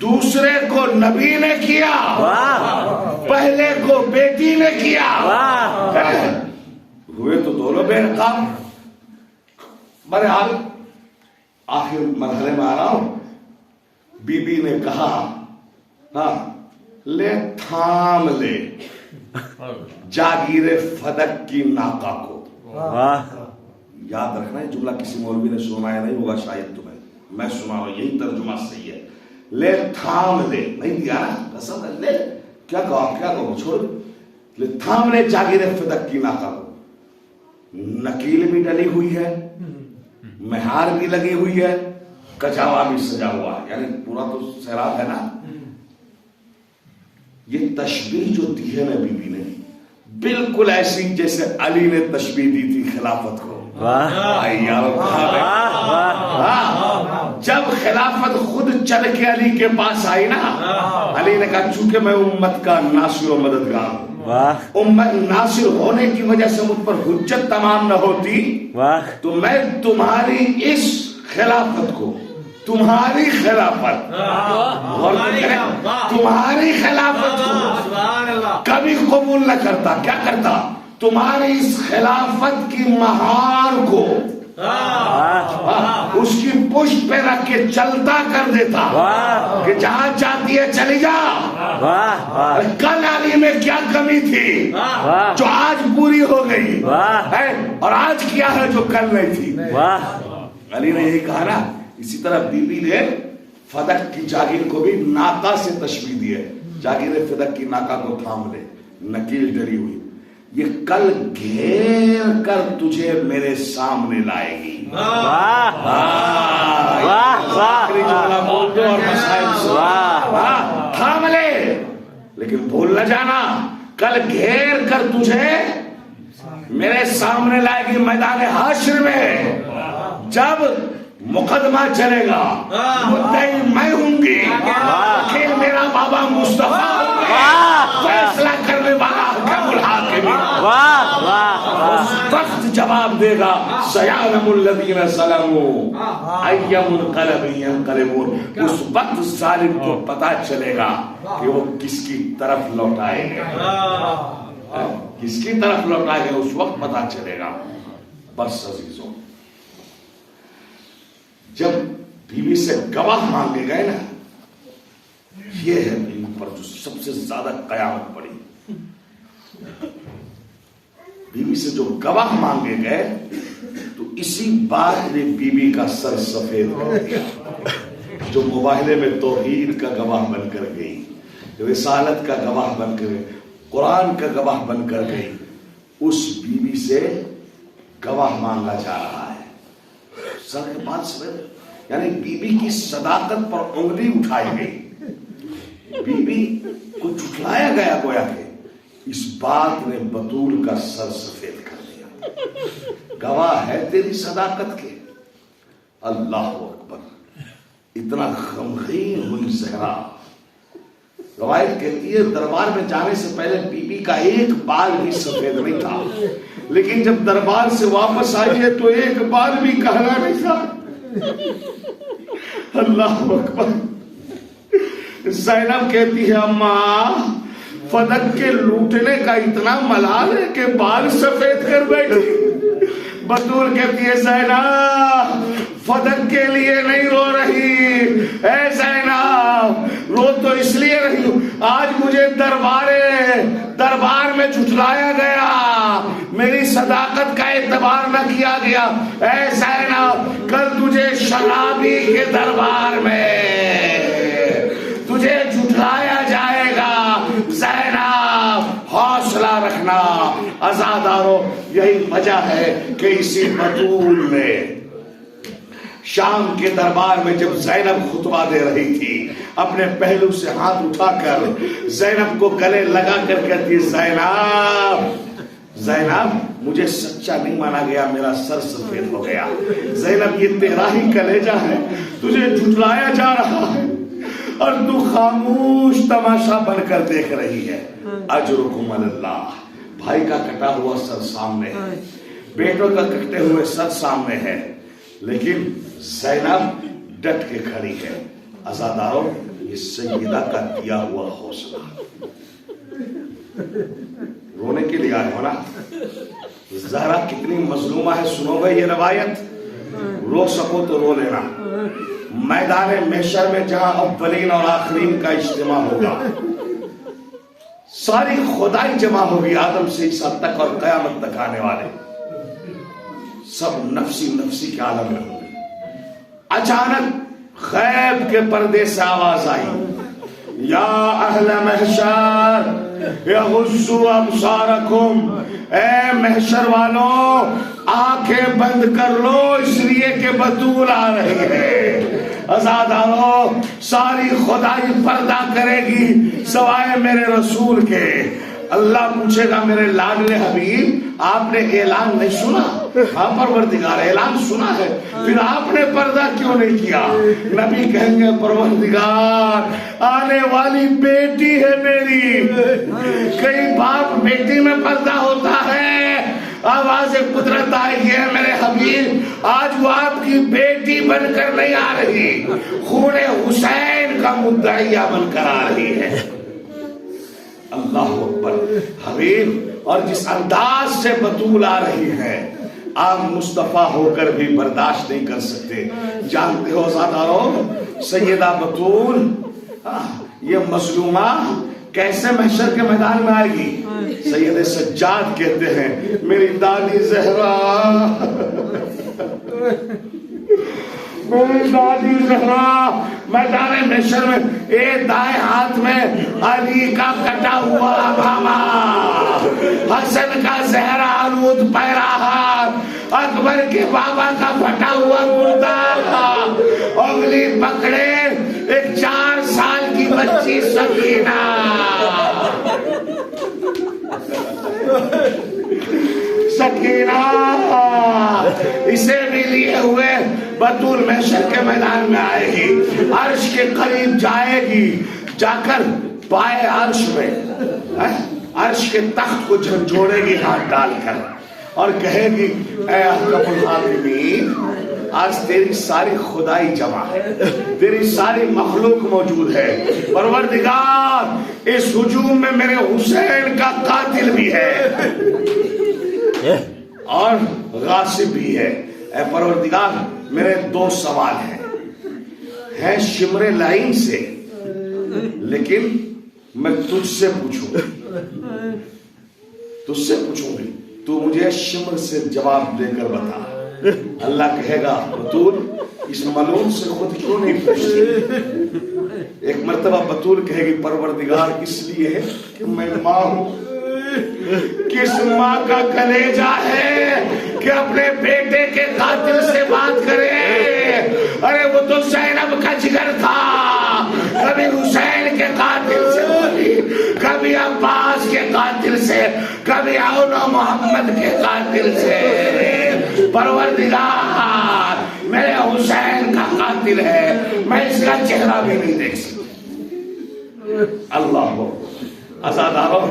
دوسرے کو نبی نے کیا، پہلے کو بیٹی نے کیا، ہوئے تو دونوں بے نقاب. بہرحال آخر مرحلے میں آ رہا ہوں. بی بی نے کہا ہاں لے تھام لے جاگیر فدق کی ناکا کو. یاد رکھنا ہے جملہ کسی مولوی نے سنایا نہیں ہوگا، شاید تمہیں میں سنا ہوں، یہی ترجمہ صحیح ہے. لے تھام لے، نہیں دیا نا قسم، لے کیا کہو چھوڑ. لے تھام لے جاگیر فدق کی ناکا کو. نکیل بھی ڈلی ہوئی ہے، مہار بھی لگی ہوئی ہے، کچاوا بھی سجا ہوا ہے، یعنی پورا تو سیراب ہے نا. یہ تشبیہ جو دی ہے نا بی بی نے، بالکل ایسی جیسے علی نے تشبیہ دی تھی خلافت کو. جب خلافت خود چل کے علی کے پاس آئی نا، علی نے کہا چونکہ میں امت کا ناصر و مددگار ہوں، امت ناصر ہونے کی وجہ سے مجھ پر حجت تمام نہ ہوتی تو میں تمہاری اس خلافت کو، تمہاری خلافت تمہاری خلافت کو کبھی قبول نہ کرتا. کیا کرتا؟ تمہاری اس خلافت کی مہار کو اس کی پشت پہ رکھ کے چلتا کر دیتا کہ جہاں چاہتی ہے چلی جا. کل علی میں کیا کمی تھی جو آج پوری ہو گئی، اور آج کیا ہے جو کل نہیں تھی. علی نے یہی کہا نا. اسی طرح بی بی نے فدق کی جاگیر کو بھی ناکا سے تشبیہ دی ہے. جاگیر فدق کی ناکا کو تھام لے، نکیل ڈری ہوئی، یہ کل گھیر کر تجھے میرے سامنے لائے گی. تھام لے، لیکن بھول نہ جانا کل گھیر کر تجھے میرے سامنے لائے گی میدان حشر میں، جب مقدمہ چلے گا مدعی میں ہوں گی، لیکن میرا بابا مصطفیٰ فیصلہ کرنے والا حکم الحاکم، اس وقت جواب دے گا سیعلم الذین ظلموا ای منقلب ینقلبون، اس وقت ظالم کو پتا چلے گا کہ وہ کس کی طرف لوٹائے گا، کس کی طرف لوٹائے گا، اس وقت پتا چلے گا۔ بس عزیزوں، جب بیوی سے گواہ مانگے گئے نا، یہ ہے بیوی پر جو سب سے زیادہ قیامت پڑی۔ بیوی سے جو گواہ مانگے گئے تو اسی بات نے بیوی کا سر سفید کر دیا، جو مباہلے میں توحید کا گواہ بن کر گئی، رسالت کا گواہ بن کر گئی، قرآن کا گواہ بن کر گئی، اس بیوی سے گواہ مانگا جا رہا ہے۔ سر کے بات سمجھ، یعنی بیوی کی صداقت پر انگلی اٹھائی گئی، بیوی کو جھٹلایا گیا، گویا کہ اس بات نے بطول کا سر سفید کر دیا، گواہ ہے تیری صداقت کے۔ اللہ اکبر، اتنا غمگین ہوئی زہرا۔ روایت کہتی ہے دربار میں جانے سے پہلے بیوی کا ایک بال بھی سفید نہیں تھا، لیکن جب دربار سے واپس آئی ہے تو ایک بال بھی کالا نہیں تھا۔ اللہ اکبر۔ زینب کہتی ہے اماں، فدق کے لوٹنے کا اتنا ملال ہے کہ بال سفید کر بیٹھی۔ بطول کہتی ہے زینب فدق کے لیے نہیں رو رہی، اے زینب رو تو اس لیے رہی ہوں، آج مجھے دربار میں جھٹلایا گیا، میری صداقت کا اعتبار نہ کیا گیا۔ اے زینب کل تجھے شرابی کے دربار میں تجھے جھٹلایا جائے گا۔ زینب حوصلہ رکھنا عزادارو، یہی وجہ ہے کہ اسی بطول نے شام کے دربار میں جب زینب خطبہ دے رہی تھی، اپنے پہلو سے ہاتھ اٹھا کر زینب کو گلے لگا کر کہتی، زینب مجھے سچا نہیں مانا گیا، میرا سر سفید ہو گیا۔ زینب یہ تیرا ہی کلیجہ ہے، تجھے جھٹلایا جا رہا ہے اور تو خاموش تماشا بن کر دیکھ رہی ہے۔ اجرکم اللہ، بھائی کا کٹا ہوا سر سامنے ہے، بیٹوں کا کٹے ہوئے سر سامنے ہے، لیکن زینب ڈٹ کے کھڑی ہے۔ عزادارو، یہ سیدہ کا دیا ہوا حوصلہ، رونے کے لیے آئے ہو نا؟ زہرا کتنی مظلومہ ہے، سنو گے یہ روایت؟ رو سکو تو رو لینا۔ میدان محشر میں جہاں اولین اور آخرین کا اجتماع ہوگا، ساری خدائی جمع ہوگی، آدم سے عیسیٰ تک اور قیامت تک آنے والے سب نفسی نفسی کے عالم میں ہوں گے۔ اچانک غیب کے پردے سے آواز آئی، یا اہل محشر یغضوا ابصارکم، اے محشر والوں آنکھیں بند کر لو، اس لیے کہ بطول آ رہی ہے۔ عزادارو، ساری خدائی پردہ کرے گی سوائے میرے رسول کے۔ اللہ پوچھے گا میرے لاڈلے حبیب، آپ نے اعلان نہیں سنا؟ ہاں پروردگار، اعلان سنا ہے، پھر آپ نے پردہ کیوں نہیں کیا؟ نبی کہیں گے پروردگار آنے والی بیٹی ہے میری۔ کئی باپ بیٹی میں پردہ ہوتا ہے، آواز قدرت آئی ہے میرے حبیب آج وہ آپ کی بیٹی بن کر نہیں آ رہی، خون حسین کا مدعیہ بن کر آ رہی ہے۔ اللہ اکبر حبیب، اور جس انداز سے بطول آ رہی ہے آپ مصطفیٰ ہو کر بھی برداشت نہیں کر سکتے۔ جانتے ہو عزادارو، سیدہ بطول یہ مظلومہ کیسے محشر کے میدان میں آئے گی؟ سید سجاد کہتے ہیں میری دادی زہرا، میری دادی زہرا میدان محشر میں ایک دائیں ہاتھ میں علی کا کٹا ہوا بھاما، حسن کا زہرا آلود پیرا ہاتھ، اکبر کے بابا کا پھٹا ہوا مردہ، انگلی پکڑے ایک 4 سال کی بچی سکینہ مدینہ اسے بھی لیے ہوئے بطول محشر کے میدان میں آئے گی، عرش کے قریب جائے گی، جا کر پائے عرش میں عرش کے تخت کو جھنجھوڑے گی ہاتھ ڈال کر اور کہے گی اے احکم الحاکمین آج تیری ساری خدائی جمع ہے، تیری ساری مخلوق موجود ہے، پروردگار اس ہجوم میں میرے حسین کا قاتل بھی ہے اور غاصب بھی ہے، اے پروردگار میرے دو سوال ہیں شمر لعین سے، لیکن میں تجھ سے پوچھوں گی، تو مجھے شمر سے جواب دے کر بتا۔ اللہ کہے گا بطول اس ملعون سے خود کیوں نہیں پوچھتی؟ ایک مرتبہ بطول کہے گی پروردگار اس لیے کہ میں ماں ہوں، کس ماں کا کلیجہ ہے کہ اپنے بیٹے کے قاتل سے بات کرے؟ ارے وہ تو زینب کا جگر تھا، کبھی حسین کے قاتل سے بولی، کبھی عباس کے قاتل سے، کبھی اون و محمد کے قاتل سے۔ پروردگار میرے حسین کا قاتل ہے، میں اس کا چہرہ بھی نہیں دیکھ سکتا۔ اللہ ہو عزاداروں،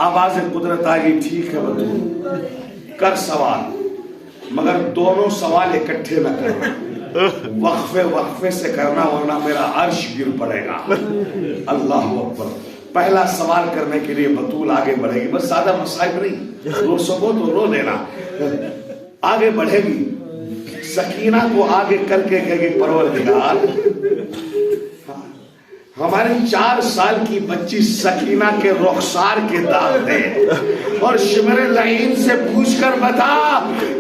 آواز قدرت آگئی، ٹھیک ہے بطول کر سوال، مگر دونوں سوال اکٹھے نہ کرنا، وقفے سے کرنا ورنہ میرا عرش گر پڑے گا۔ اللہ اکبر۔ پہلا سوال کرنے کے لیے بطول آگے بڑھے گی، بس سادہ مسائل نہیں، رو سکو تو رو لینا، آگے بڑھے گی، سکینہ کو آگے کر کے کہے گی پروردگار ہماری 4 سال کی بچی سکینہ کے رخسار کے داغ دے اور شمر لعین سے پوچھ کر بتا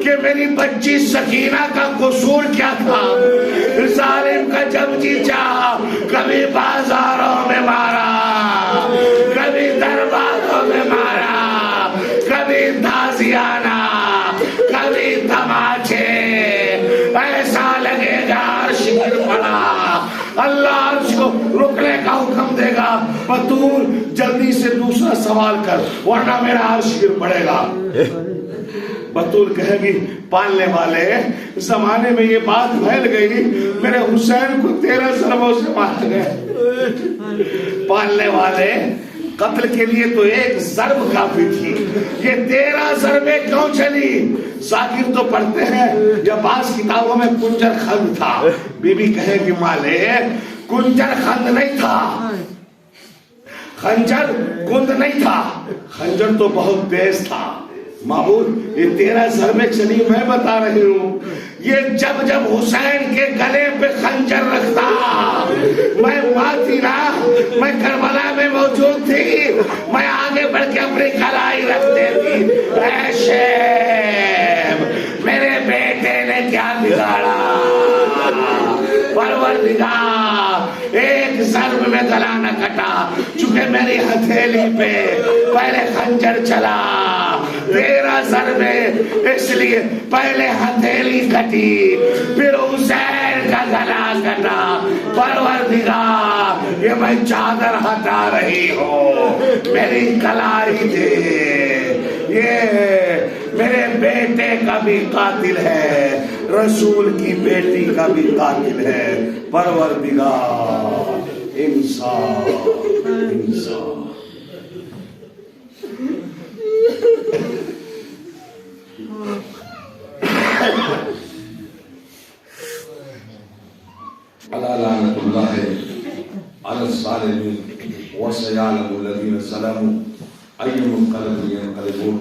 کہ میری بچی سکینہ کا قصور کیا تھا؟ ظالم کا جب جی چاہا کبھی بازاروں میں مارا، کبھی درباروں میں مارا، کبھی تازیانہ، کبھی تماچے، ایسا لگے گا عرش گر پڑا، اللہ عرش کو رکنے کا حکم دے گا، بطول جلدی سے دوسرا سوال کر ورنہ میرا عرش گر پڑے گا۔ بطول کہے گی پالنے والے زمانے میں یہ بات پھیل گئی میرے حسین کو 13 ضربوں سے مارا گیا۔ پالنے والے قتل کے لیے تو 1 ضرب کافی تھی، یہ 13 ضربیں کیوں چلی؟ ذاکر تو پڑھتے ہیں یا بعض کتابوں میں کنجر خند تھا، بی بی کہے گی مالے کنجر خند نہیں تھا، خنجر کند نہیں تھا، خنجر تو بہت تیز تھا۔ معبود یہ 13 ضربیں چلی میں بتا رہی ہوں، یہ جب جب حسین کے گلے پہ خنجر رکھتا، میں وہاں تھی نا، میں کربلا میں موجود تھی، میں آگے بڑھ کے اپنی کلائی رکھ دیتی، اے شیب میرے بیٹے نے کیا بگاڑا؟ پروردگار 1 ضرب میں گلا نہ کٹا، چونکہ میری ہتھیلی پہ پہلے خنجر چلا، 13 ضربیں اس لیے پہلے ہتھیلی کٹی پھر حسین کا گلا کٹا۔ پروردگار یہ میں چادر ہٹا رہی ہوں، میری کلائی دے، یہ میرے بیٹے کا بھی قاتل ہے، رسول کی بیٹی کا بھی قاتل ہے۔ پروردگار انصاف انصاف۔ الا لعنۃ اللہ علی الظالمین وسيعلم الذین ظلموا أي منقلب ينقلبون